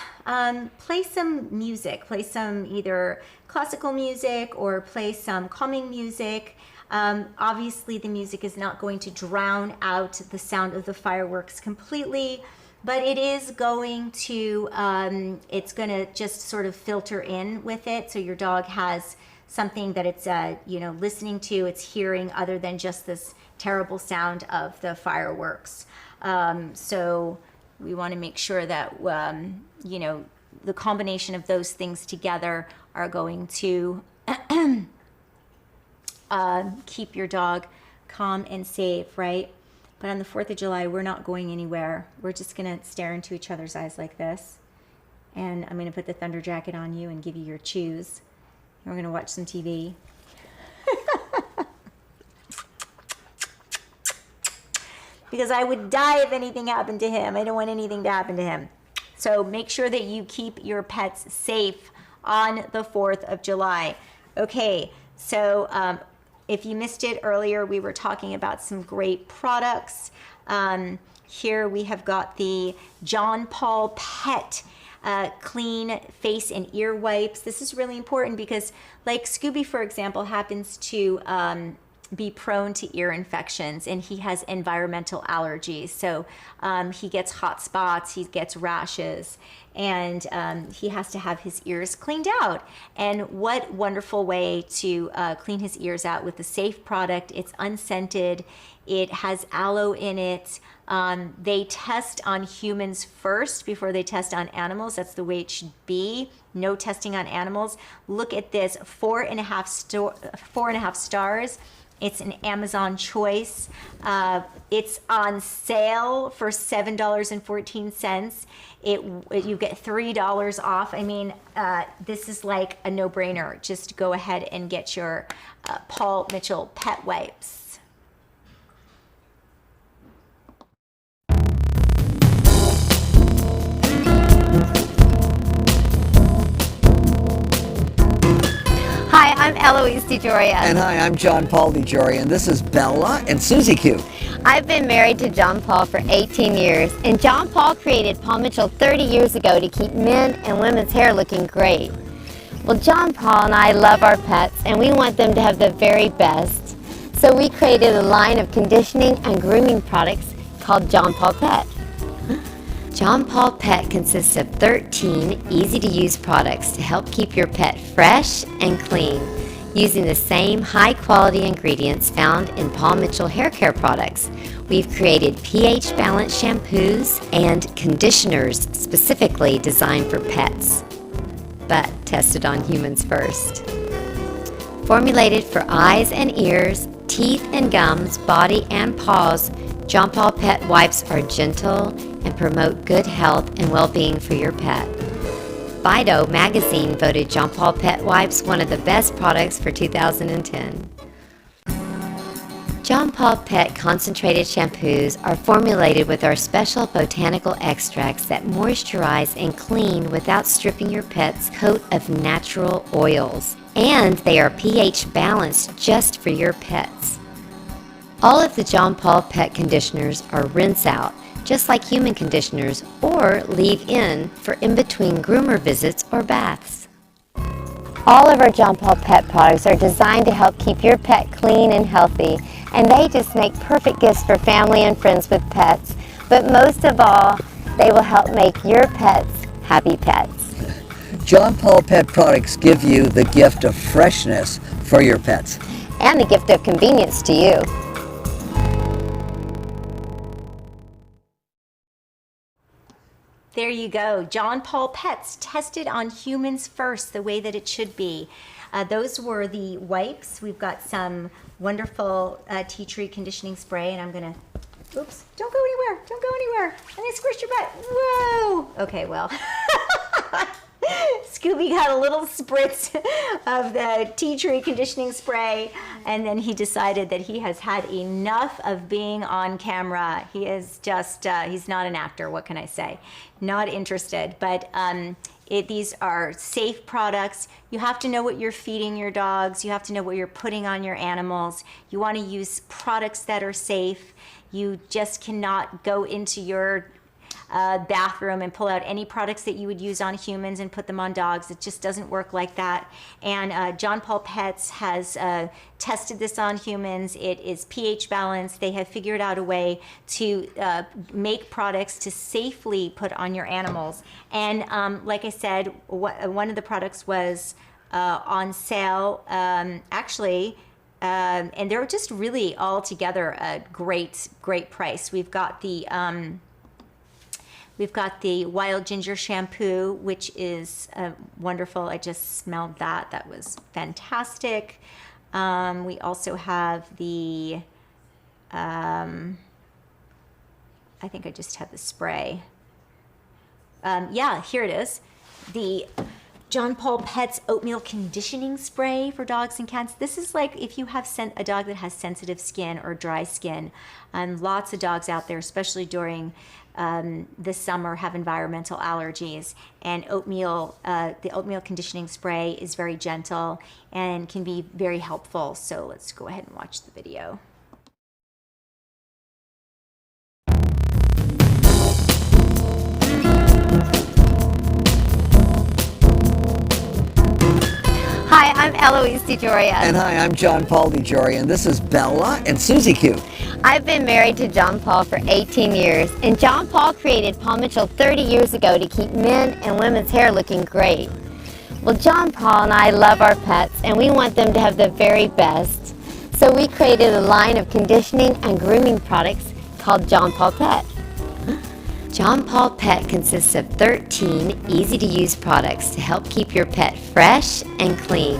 play some music, play some either classical music or play some calming music. Obviously, the music is not going to drown out the sound of the fireworks completely, but it is going to, it's going to just sort of filter in with it. So your dog has something that it's, listening to, it's hearing other than just this terrible sound of the fireworks. So we want to make sure that, the combination of those things together are going to keep your dog calm and safe, right? But on the 4th of July, we're not going anywhere. We're just going to stare into each other's eyes like this. And I'm going to put the Thunder Jacket on you and give you your chews. And we're going to watch some TV. Because I would die if anything happened to him. I don't want anything to happen to him. So make sure that you keep your pets safe on the 4th of July. Okay, so if you missed it earlier, we were talking about some great products. Here we have got the John Paul Pet clean face and ear wipes. This is really important because, like Scooby, for example, happens to be prone to ear infections, and he has environmental allergies. So he gets hot spots, he gets rashes, and he has to have his ears cleaned out. And what wonderful way to clean his ears out with a safe product. It's unscented, it has aloe in it. They test on humans first before they test on animals. That's the way it should be. No testing on animals. Look at this, 4.5 stars. It's an Amazon choice. It's on sale for $7.14. You get $3 off. I mean, this is like a no-brainer. Just go ahead and get your Paul Mitchell pet wipes. Hi, I'm Eloise DeJoria. And hi, I'm John Paul DeJoria, and this is Bella and Susie Q. I've been married to John Paul for 18 years, and John Paul created Paul Mitchell 30 years ago to keep men and women's hair looking great. Well, John Paul and I love our pets, and we want them to have the very best. So we created a line of conditioning and grooming products called John Paul Pet. John Paul Pet consists of 13 easy-to-use products to help keep your pet fresh and clean, using the same high-quality ingredients found in Paul Mitchell hair care products. We've created pH-balanced shampoos and conditioners specifically designed for pets, but tested on humans first. Formulated for eyes and ears, teeth and gums, body and paws, John Paul Pet wipes are gentle and promote good health and well-being for your pet. Fido magazine voted John Paul Pet wipes one of the best products for 2010. John Paul Pet concentrated shampoos are formulated with our special botanical extracts that moisturize and clean without stripping your pet's coat of natural oils. And they are pH balanced just for your pets. All of the John Paul Pet conditioners are rinse out, just like human conditioners, or leave in for in-between groomer visits or baths. All of our John Paul Pet products are designed to help keep your pet clean and healthy, and they just make perfect gifts for family and friends with pets. But most of all, they will help make your pets happy pets. John Paul Pet products give you the gift of freshness for your pets. And the gift of convenience to you. There you go. John Paul Pets, tested on humans first, the way that it should be. Those were the wipes. We've got some wonderful tea tree conditioning spray, and I'm gonna, oops, don't go anywhere, don't go anywhere. I'm gonna squish your butt. Whoa! Okay, well. Scooby got a little spritz of the tea tree conditioning spray, and then he decided that he has had enough of being on camera. He is just, he's not an actor, what can I say? Not interested, but these are safe products. You have to know what you're feeding your dogs. You have to know what you're putting on your animals. You want to use products that are safe. You just cannot go into your bathroom and pull out any products that you would use on humans and put them on dogs. It just doesn't work like that. And John Paul Pets has tested this on humans. It is pH balanced. They have figured out a way to make products to safely put on your animals. And like I said, one of the products was on sale, actually, and they're just really all together a great price. We've got the Wild Ginger Shampoo, which is wonderful. I just smelled that. That was fantastic. We also have the, I think I just had the spray. Yeah, here it is. The John Paul Pets Oatmeal Conditioning Spray for dogs and cats. This is like if you have a dog that has sensitive skin or dry skin. Lots of dogs out there, especially during this summer, have environmental allergies, and the oatmeal conditioning spray is very gentle and can be very helpful. So let's go ahead and watch the video. Eloise DeJoria. And hi, I'm John Paul DeJoria, and this is Bella and Susie Q. I've been married to John Paul for 18 years, and John Paul created Paul Mitchell 30 years ago to keep men and women's hair looking great. Well, John Paul and I love our pets, and we want them to have the very best. So we created a line of conditioning and grooming products called John Paul Pet. John Paul Pet consists of 13 easy-to-use products to help keep your pet fresh and clean,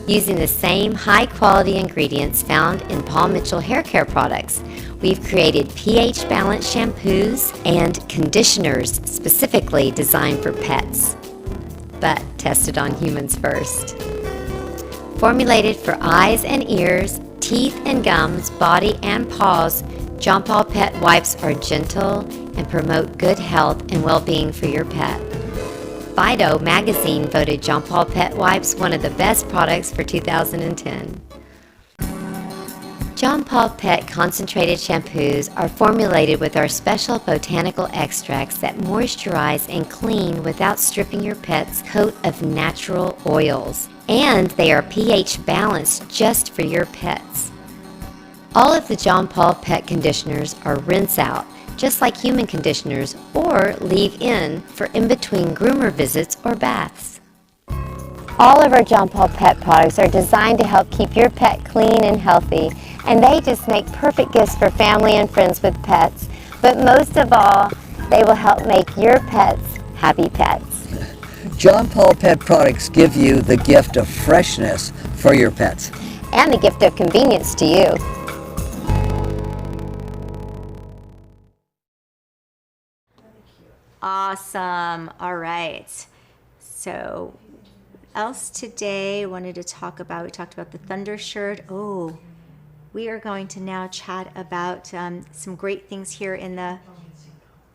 using the same high-quality ingredients found in Paul Mitchell hair care products. We've created pH-balanced shampoos and conditioners specifically designed for pets, but tested on humans first. Formulated for eyes and ears, teeth and gums, body and paws, John Paul Pet wipes are gentle and promote good health and well-being for your pet. Fido magazine voted John Paul Pet wipes one of the best products for 2010. John Paul Pet concentrated shampoos are formulated with our special botanical extracts that moisturize and clean without stripping your pet's coat of natural oils. And they are pH balanced just for your pets. All of the John Paul Pet conditioners are rinse out, just like human conditioners, or leave in for in-between groomer visits or baths. All of our John Paul Pet products are designed to help keep your pet clean and healthy, and they just make perfect gifts for family and friends with pets. But most of all, they will help make your pets happy pets. John Paul Pet products give you the gift of freshness for your pets. And the gift of convenience to you. Awesome. All right. So, else today wanted to talk about, we talked about the Thunder shirt. Oh, we are going to now chat about some great things here in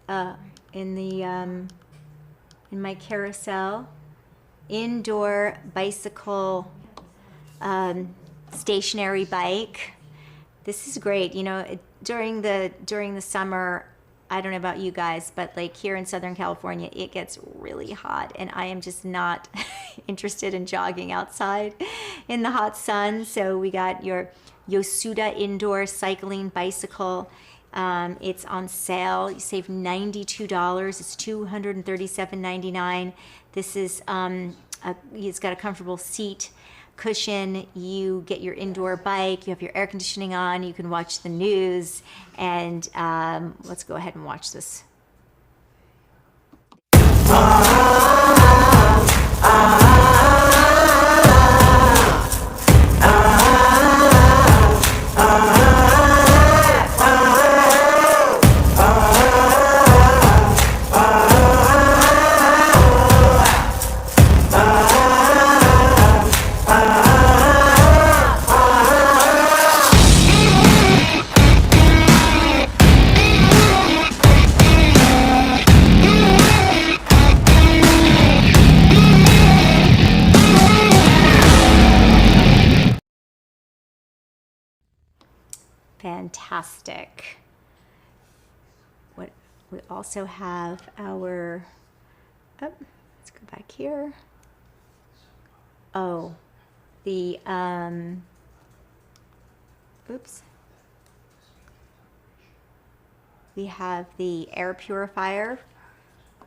my carousel. Indoor bicycle, stationary bike. This is great. You know, during the summer, I don't know about you guys, but like here in Southern California, it gets really hot, and I am just not interested in jogging outside in the hot sun. So we got your Yosuda indoor cycling bicycle. It's on sale. You save $92. It's $237.99. This is it's got a comfortable seat cushion. You get your indoor bike, you have your air conditioning on, you can watch the news, and let's go ahead and watch this. Fantastic. What we also have our, oh, let's go back here. Oh, the, oops. We have the air purifier,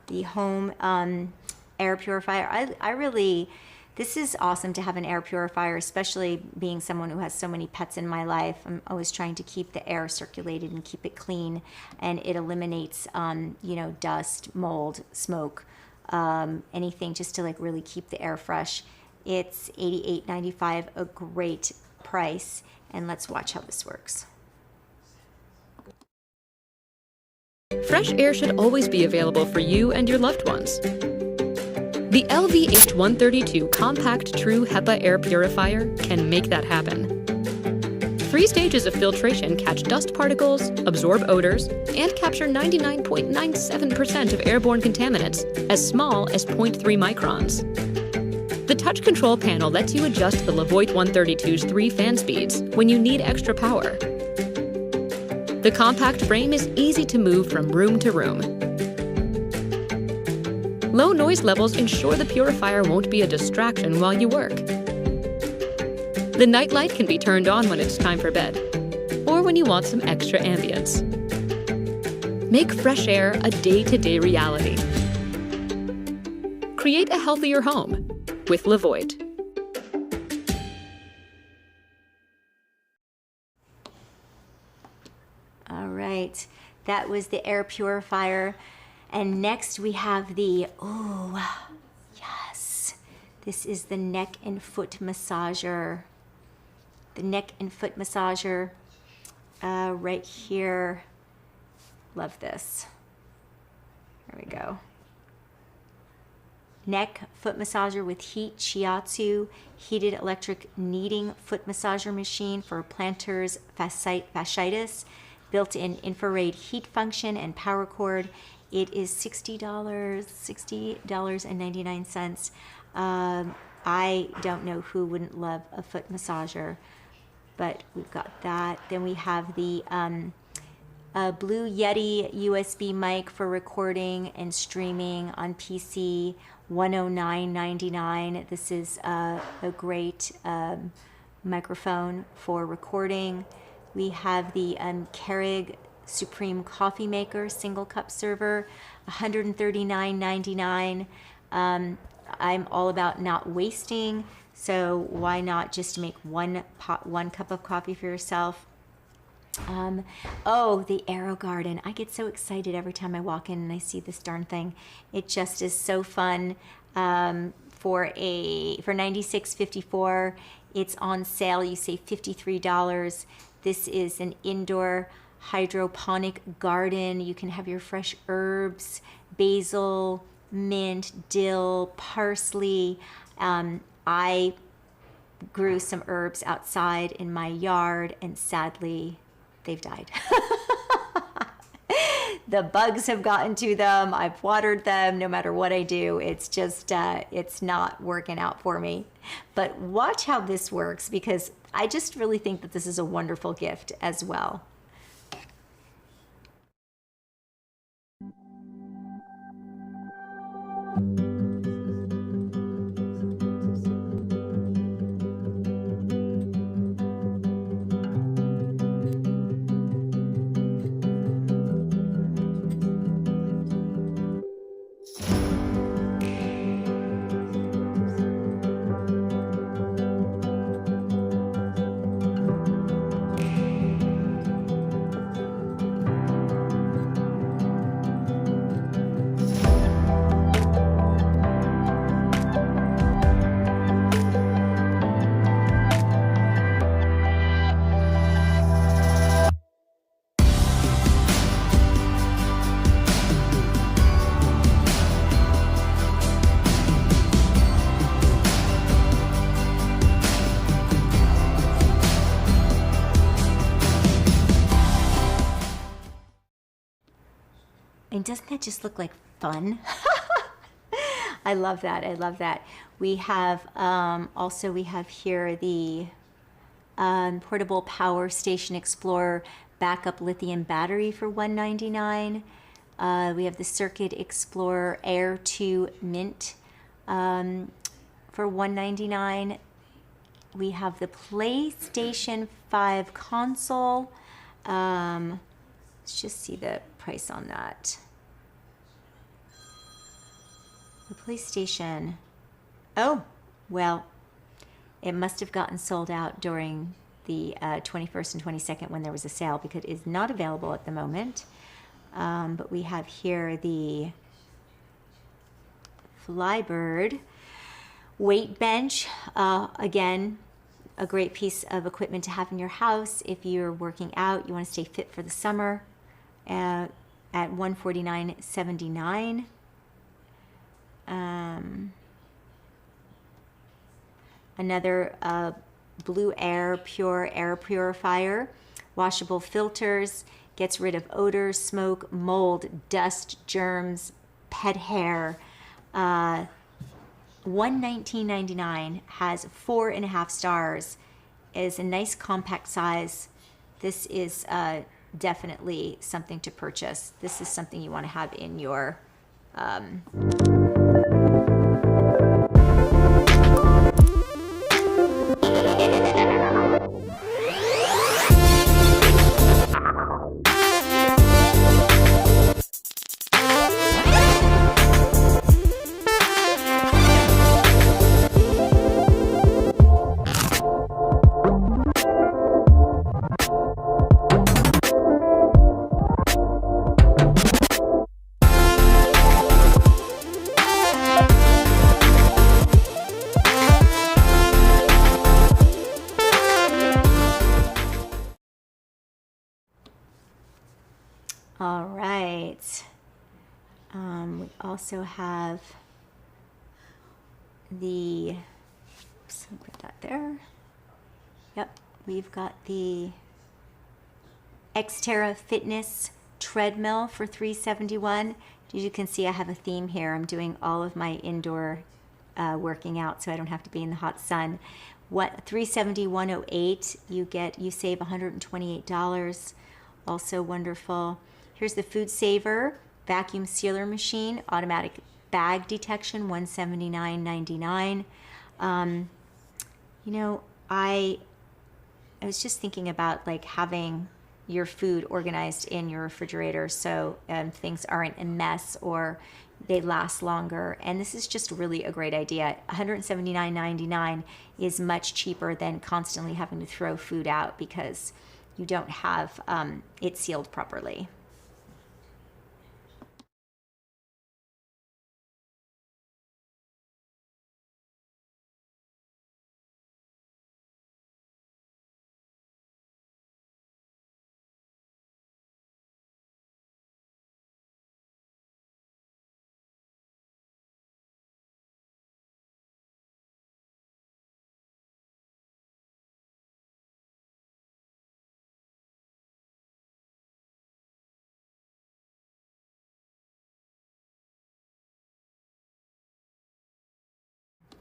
the home air purifier. I really, this is awesome to have an air purifier, especially being someone who has so many pets in my life. I'm always trying to keep the air circulated and keep it clean, and it eliminates, you know, dust, mold, smoke, anything, just to like really keep the air fresh. It's $88.95, a great price, and let's watch how this works. Fresh air should always be available for you and your loved ones. The LV-H132 Compact True HEPA Air Purifier can make that happen. 3 stages of filtration catch dust particles, absorb odors, and capture 99.97% of airborne contaminants as small as 0.3 microns. The touch control panel lets you adjust the Levoit 132's 3 fan speeds when you need extra power. The compact frame is easy to move from room to room. Low noise levels ensure the purifier won't be a distraction while you work. The nightlight can be turned on when it's time for bed, or when you want some extra ambience. Make fresh air a day-to-day reality. Create a healthier home with Levoit. All right, that was the air purifier. And next we have the, oh, yes, this is the neck and foot massager. The neck and foot massager right here. Love this. There we go. Neck foot massager with heat shiatsu, heated electric kneading foot massager machine for planters fasciitis, built-in infrared heat function and power cord. It is $60.99. I don't know who wouldn't love a foot massager, but we've got that. Then we have the Blue Yeti USB mic for recording and streaming on PC, $109.99. This is a great microphone for recording. We have the Keurig Supreme Coffee Maker single cup server, $139.99. I'm all about not wasting, so why not just make one cup of coffee for yourself? Oh, the AeroGarden. I get so excited every time I walk in and I see this darn thing. It just is so fun. For $96.54, it's on sale. You save $53. This is an indoor hydroponic garden. You can have your fresh herbs, basil, mint, dill, parsley. I grew some herbs outside in my yard, and sadly, they've died. The bugs have gotten to them. I've watered them. No matter what I do, it's just, it's not working out for me. But watch how this works, because I just really think that this is a wonderful gift as well. And doesn't that just look like fun? I love that. I love that. We have also we have here the Portable Power Station Explorer backup lithium battery for $199. We have the Circuit Explorer Air 2 Mint for $199. We have the PlayStation 5 console. Let's just see the price on that. The PlayStation, oh, well, it must have gotten sold out during the 21st and 22nd when there was a sale, because it is not available at the moment. But we have here the Flybird weight bench. Again, a great piece of equipment to have in your house if you're working out, you want to stay fit for the summer. At $149.79. Another Blue Air Pure Air Purifier, washable filters, gets rid of odors, smoke, mold, dust, germs, pet hair. $119.99, has 4.5 stars, is a nice compact size. This is definitely something to purchase. This is something you want to have in your All right. We also have the, oops, I'll put that there. Yep, we've got the Xterra Fitness treadmill for $371. As you can see, I have a theme here. I'm doing all of my indoor working out, so I don't have to be in the hot sun. What $370, $108, you save $128. Also wonderful. Here's the Food Saver vacuum sealer machine, automatic bag detection, $179.99. You know, I was just thinking about like having your food organized in your refrigerator so things aren't a mess or they last longer. And this is just really a great idea. $179.99 is much cheaper than constantly having to throw food out because you don't have it sealed properly.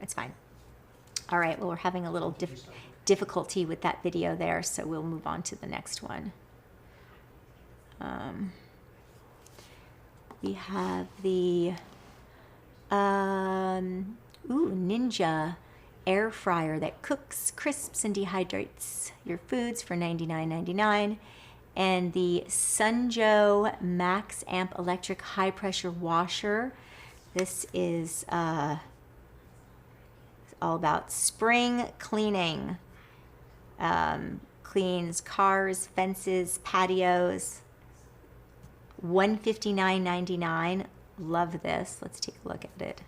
It's fine. All right, well, we're having a little difficulty with that video there, so we'll move on to the next one. We have the Ninja air fryer that cooks, crisps, and dehydrates your foods for $99.99. And the Sunjo Max Amp electric high pressure washer. This is all about spring cleaning. Cleans cars, fences, patios. $159.99. Love this. Let's take a look at it.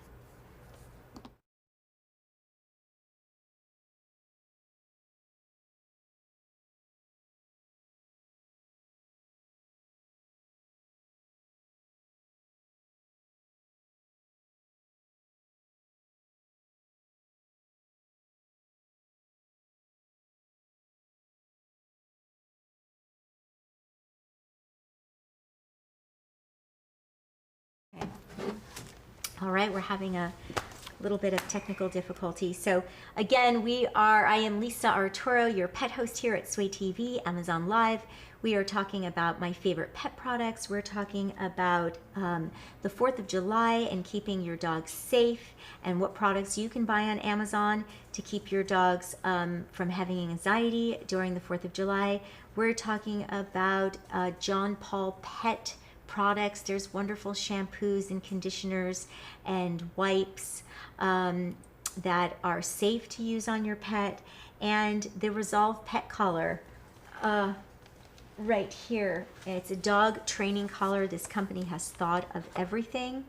All right, we're having a little bit of technical difficulty. So again, I am Lisa Arturo, your pet host here at Sway TV, Amazon Live. We are talking about my favorite pet products. We're talking about the 4th of July and keeping your dogs safe and what products you can buy on Amazon to keep your dogs from having anxiety during the 4th of July. We're talking about John Paul Pet products. There's wonderful shampoos and conditioners and wipes that are safe to use on your pet. And the Resolve Pet Collar right here. It's a dog training collar. This company has thought of everything.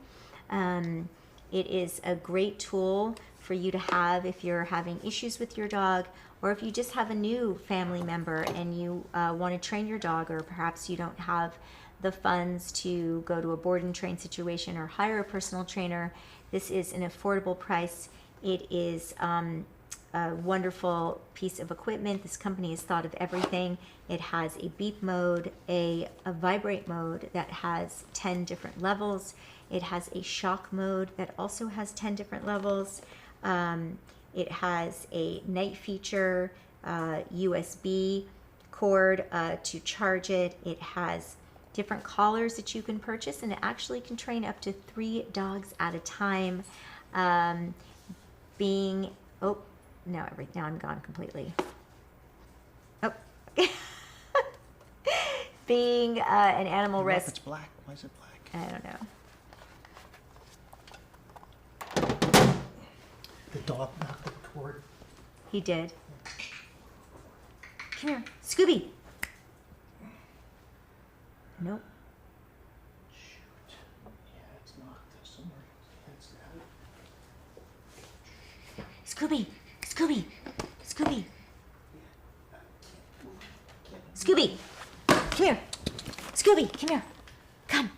It is a great tool for you to have if you're having issues with your dog, or if you just have a new family member and you want to train your dog, or perhaps you don't have the funds to go to a board and train situation or hire a personal trainer. This is an affordable price. It is a wonderful piece of equipment. This company has thought of everything. It has a beep mode, a vibrate mode that has 10 different levels. It has a shock mode that also has 10 different levels. It has a night feature, USB cord to charge it. It has different collars that you can purchase, and it actually can train up to 3 dogs at a time. Now I'm gone completely. Oh. Being an animal rescue. It's black. Why is it black? I don't know. The dog knocked the cord. He did. Come here, Scooby. Nope. Shoot. Yeah, it's knocked somewhere. It's Scooby, Scooby, Scooby. Scooby, come here. Scooby, come here. Come.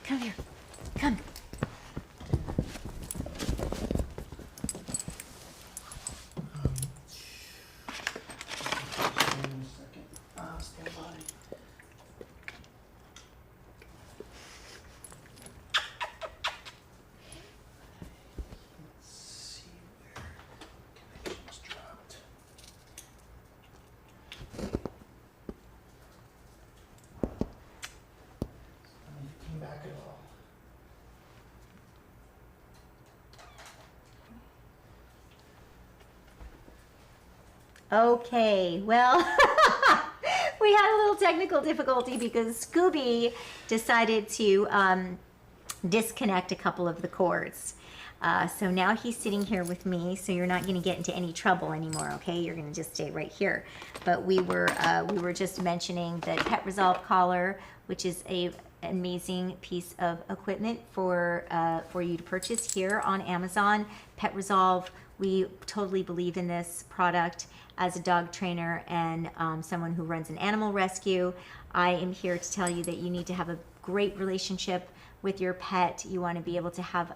Come here. Come. Stand by. Let's see where connections dropped. If it came back at all. Okay, well, we had a little technical difficulty because Scooby decided to disconnect a couple of the cords. So now he's sitting here with me, so you're not going to get into any trouble anymore, okay? You're going to just stay right here. But we were just mentioning the Pet Resolve collar, which is an amazing piece of equipment for you to purchase here on Amazon. Pet Resolve, we totally believe in this product. As a dog trainer and someone who runs an animal rescue, I am here to tell you that you need to have a great relationship with your pet. You want to be able to have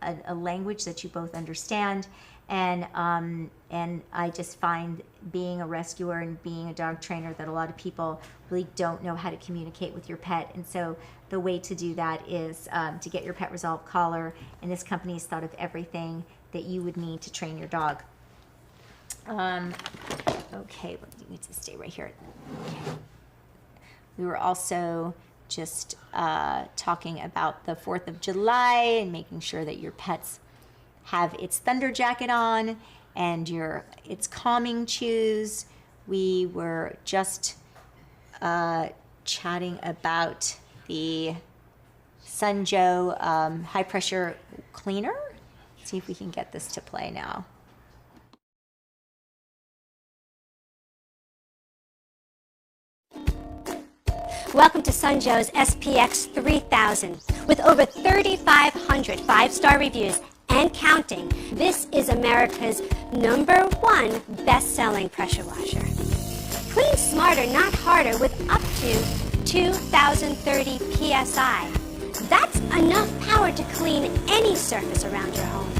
a language that you both understand. And I just find being a rescuer and being a dog trainer that a lot of people really don't know how to communicate with your pet. And so the way to do that is to get your Pet Resolve collar. And this company has thought of everything that you would need to train your dog. Okay, you need to stay right here. Okay. We were also just talking about the 4th of July and making sure that your pets have its thunder jacket on and its calming chews. We were just chatting about the Sunjo high pressure cleaner. Let's see if we can get this to play now. Welcome to Sunjo's SPX 3000. With over 3,500 5-star reviews and counting, this is America's #1 best-selling pressure washer. Clean smarter, not harder, with up to 2,030 PSI. That's enough power to clean any surface around your home.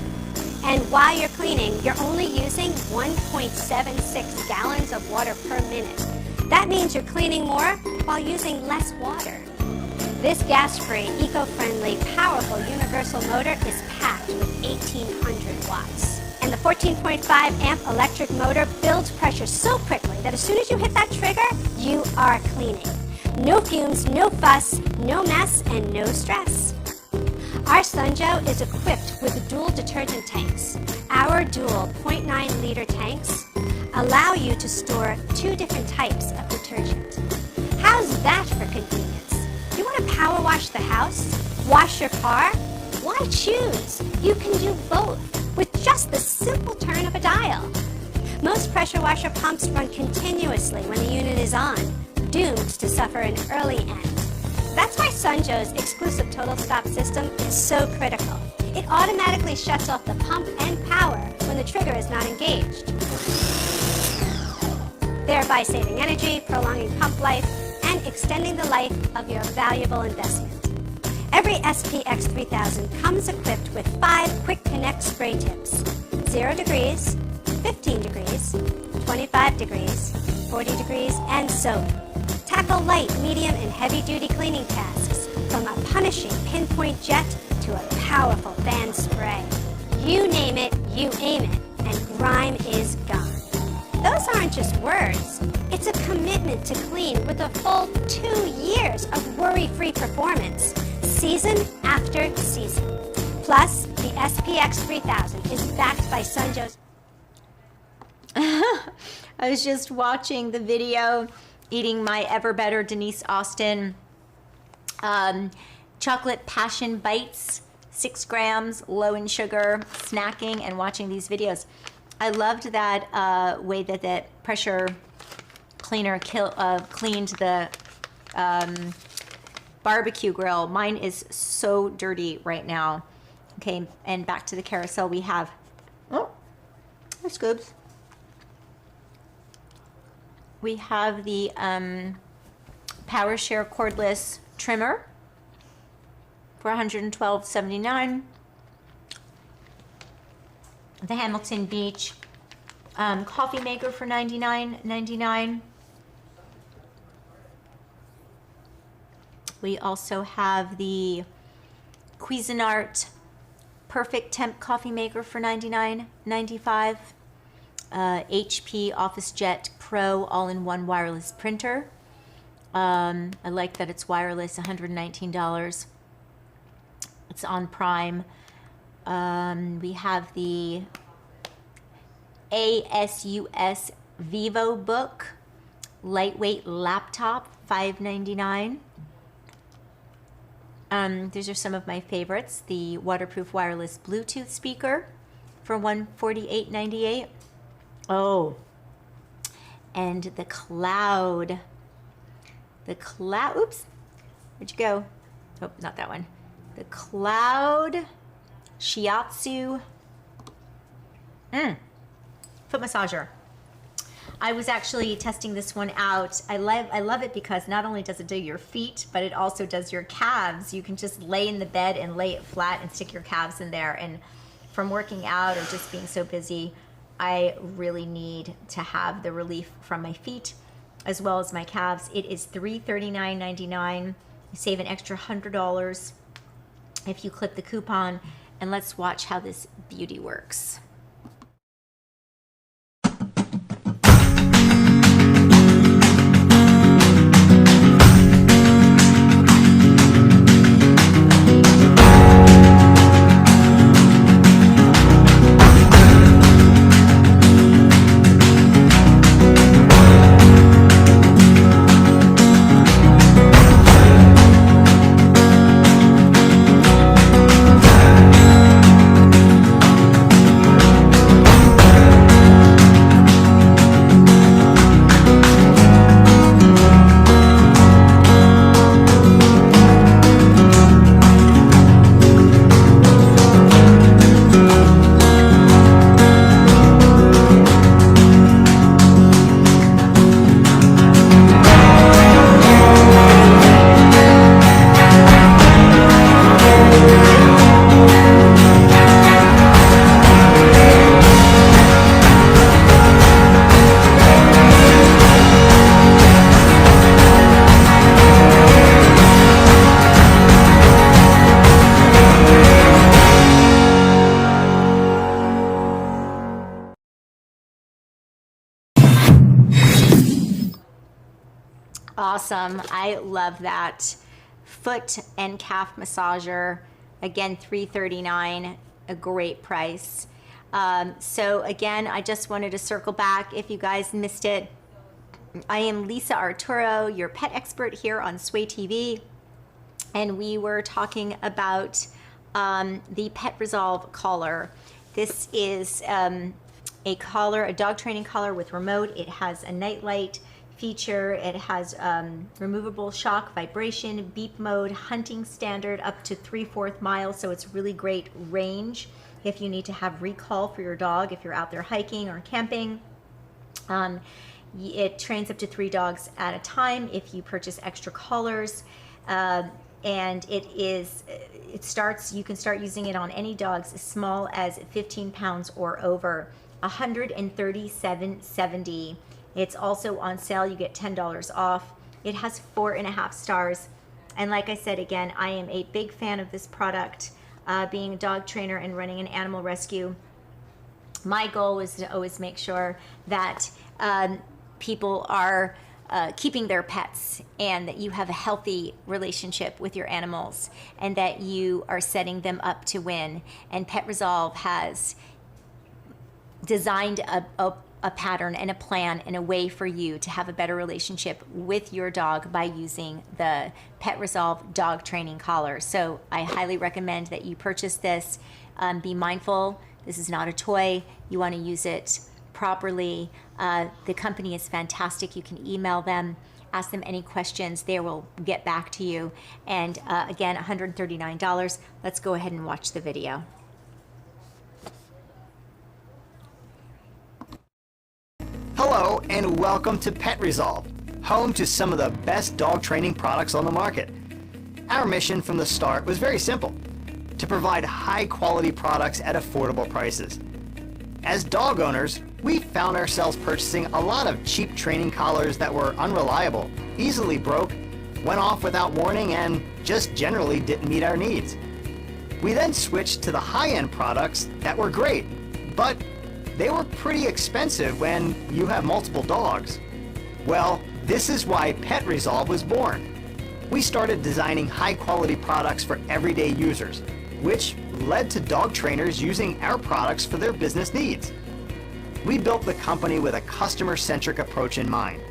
And while you're cleaning, you're only using 1.76 gallons of water per minute. That means you're cleaning more while using less water. This gas-free, eco-friendly, powerful universal motor is packed with 1,800 watts. And the 14.5 amp electric motor builds pressure so quickly that as soon as you hit that trigger, you are cleaning. No fumes, no fuss, no mess, and no stress. Our Sunjo is equipped with dual detergent tanks. Our dual 0.9-liter tanks allow you to store 2 different types of detergent. How's that for convenience? You want to power wash the house? Wash your car? Why choose? You can do both with just the simple turn of a dial. Most pressure washer pumps run continuously when the unit is on, doomed to suffer an early end. That's why Sunjo's exclusive total stop system is so critical. It automatically shuts off the pump and power when the trigger is not engaged, thereby saving energy, prolonging pump life, and extending the life of your valuable investment. Every SPX 3000 comes equipped with 5 quick connect spray tips: 0 degrees, 15 degrees, 25 degrees, 40 degrees, and soap. Tackle light, medium, and heavy-duty cleaning tasks, from a punishing pinpoint jet to a powerful fan spray. You name it, you aim it, and grime is gone. Those aren't just words. It's a commitment to clean with a full 2 years of worry-free performance, season after season. Plus, the SPX 3000 is backed by Sunjo's. I was just watching the video, eating my ever better Denise Austin chocolate passion bites, 6 grams, low in sugar, snacking and watching these videos. I loved that way that the pressure cleaner cleaned the barbecue grill. Mine is so dirty right now. Okay, and back to the carousel we have, oh, there's Scoobs. We have the PowerShare cordless trimmer for $112.79. The Hamilton Beach coffee maker for $99.99. We also have the Cuisinart Perfect Temp coffee maker for $99.95. HP OfficeJet Pro all-in-one wireless printer. I like that it's wireless, $119. It's on Prime. We have the ASUS VivoBook lightweight laptop, $5.99. These are some of my favorites. The waterproof wireless Bluetooth speaker for $148.98. Oh, and the Cloud. Oops, where'd you go? Oh, not that one. The Cloud Shiatsu foot massager. I was actually testing this one out. I love it because not only does it do your feet, but it also does your calves. You can just lay in the bed and lay it flat and stick your calves in there. And from working out or just being so busy, I really need to have the relief from my feet as well as my calves. It is $339.99. You save an extra $100 if you clip the coupon. And let's watch how this beauty works. Awesome. I love that. Foot and calf massager. Again, $339, a great price. So again, I just wanted to circle back if you guys missed it. I am Lisa Arturo, your pet expert here on Sway TV. And we were talking about the Pet Resolve collar. This is a collar, a dog training collar with remote. It has a night light feature. It has removable shock, vibration, beep mode, hunting standard up to 3/4 miles. So it's really great range if you need to have recall for your dog, if you're out there hiking or camping. It trains up to 3 dogs at a time if you purchase extra collars. And you can start using it on any dogs as small as 15 pounds or over. $137.70. It's also on sale. You get $10 off. It has 4.5 stars. And like I said, again, I am a big fan of this product. Being a dog trainer and running an animal rescue, my goal is to always make sure that people are keeping their pets and that you have a healthy relationship with your animals and that you are setting them up to win. And Pet Resolve has designed a pattern and a plan and a way for you to have a better relationship with your dog by using the Pet Resolve dog training collar. So I highly recommend that you purchase this. Be mindful, this is not a toy. You want to use it properly. The company is fantastic. You can email them, ask them any questions. They will get back to you. And again, $139. Let's go ahead and watch the video. Hello and welcome to Pet Resolve, home to some of the best dog training products on the market. Our mission from the start was very simple: to provide high-quality products at affordable prices. As dog owners, we found ourselves purchasing a lot of cheap training collars that were unreliable, easily broke, went off without warning, and just generally didn't meet our needs. We then switched to the high-end products that were great, but they were pretty expensive when you have multiple dogs. Well, this is why Pet Resolve was born. We started designing high-quality products for everyday users, which led to dog trainers using our products for their business needs. We built the company with a customer-centric approach in mind,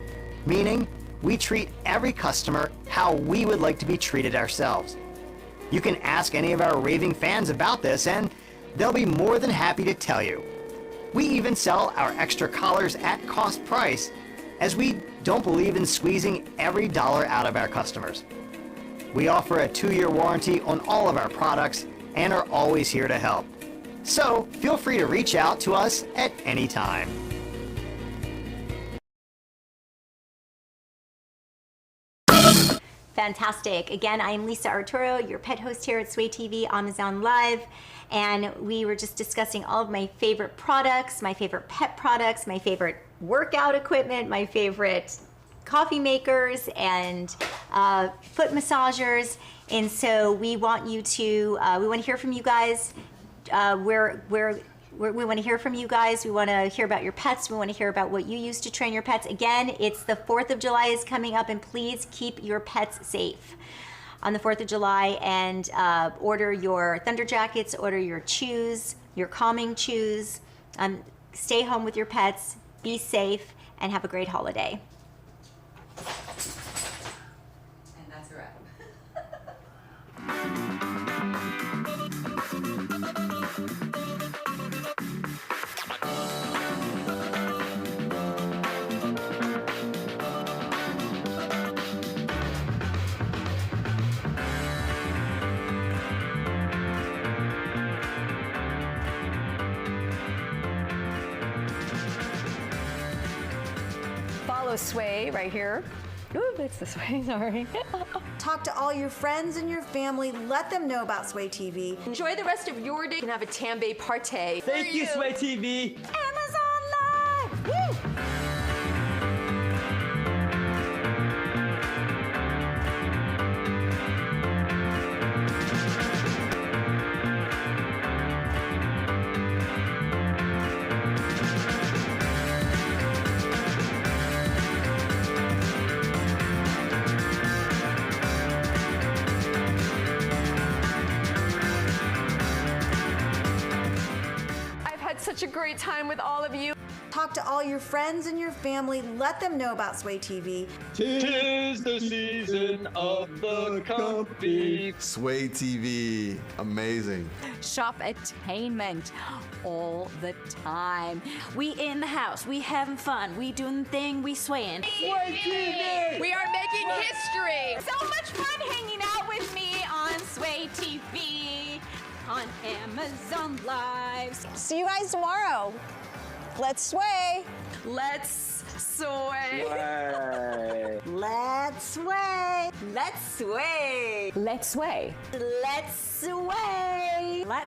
meaning we treat every customer how we would like to be treated ourselves. You can ask any of our raving fans about this and they'll be more than happy to tell you. We even sell our extra collars at cost price, as we don't believe in squeezing every dollar out of our customers. We offer a 2-year warranty on all of our products and are always here to help. So feel free to reach out to us at any time. Fantastic. Again, I'm Lisa Arturo, your pet host here at Sway TV Amazon Live. And we were just discussing all of my favorite products, my favorite pet products, my favorite workout equipment, my favorite coffee makers and foot massagers. And so we want you to, we want to hear from you guys. We want to hear from you guys. We want to hear about your pets. We want to hear about what you use to train your pets. Again, it's the 4th of July is coming up, and please keep your pets safe on the 4th of July, and order your Thunder Jackets, order your chews, your calming chews. Stay home with your pets, be safe, and have a great holiday. And that's a wrap. Follow Sway right here. Ooh, it's this way, sorry. Talk to all your friends and your family. Let them know about Sway TV. Enjoy the rest of your day and have a Tambay party. Thank you, Sway TV. Amazon Live! Woo! Such a great time with all of you. Talk to all your friends and your family. Let them know about Sway TV. 'Tis the season of the comfy. Sway TV, amazing. Shop-attainment all the time. We in the house, we having fun, we doing the thing, we swaying. Sway TV! We are making history. So much fun hanging out with me on Sway TV, on Amazon Live. See you guys tomorrow. Let's sway. Let's sway. Let's sway. Let's sway. Let's sway. Let's sway.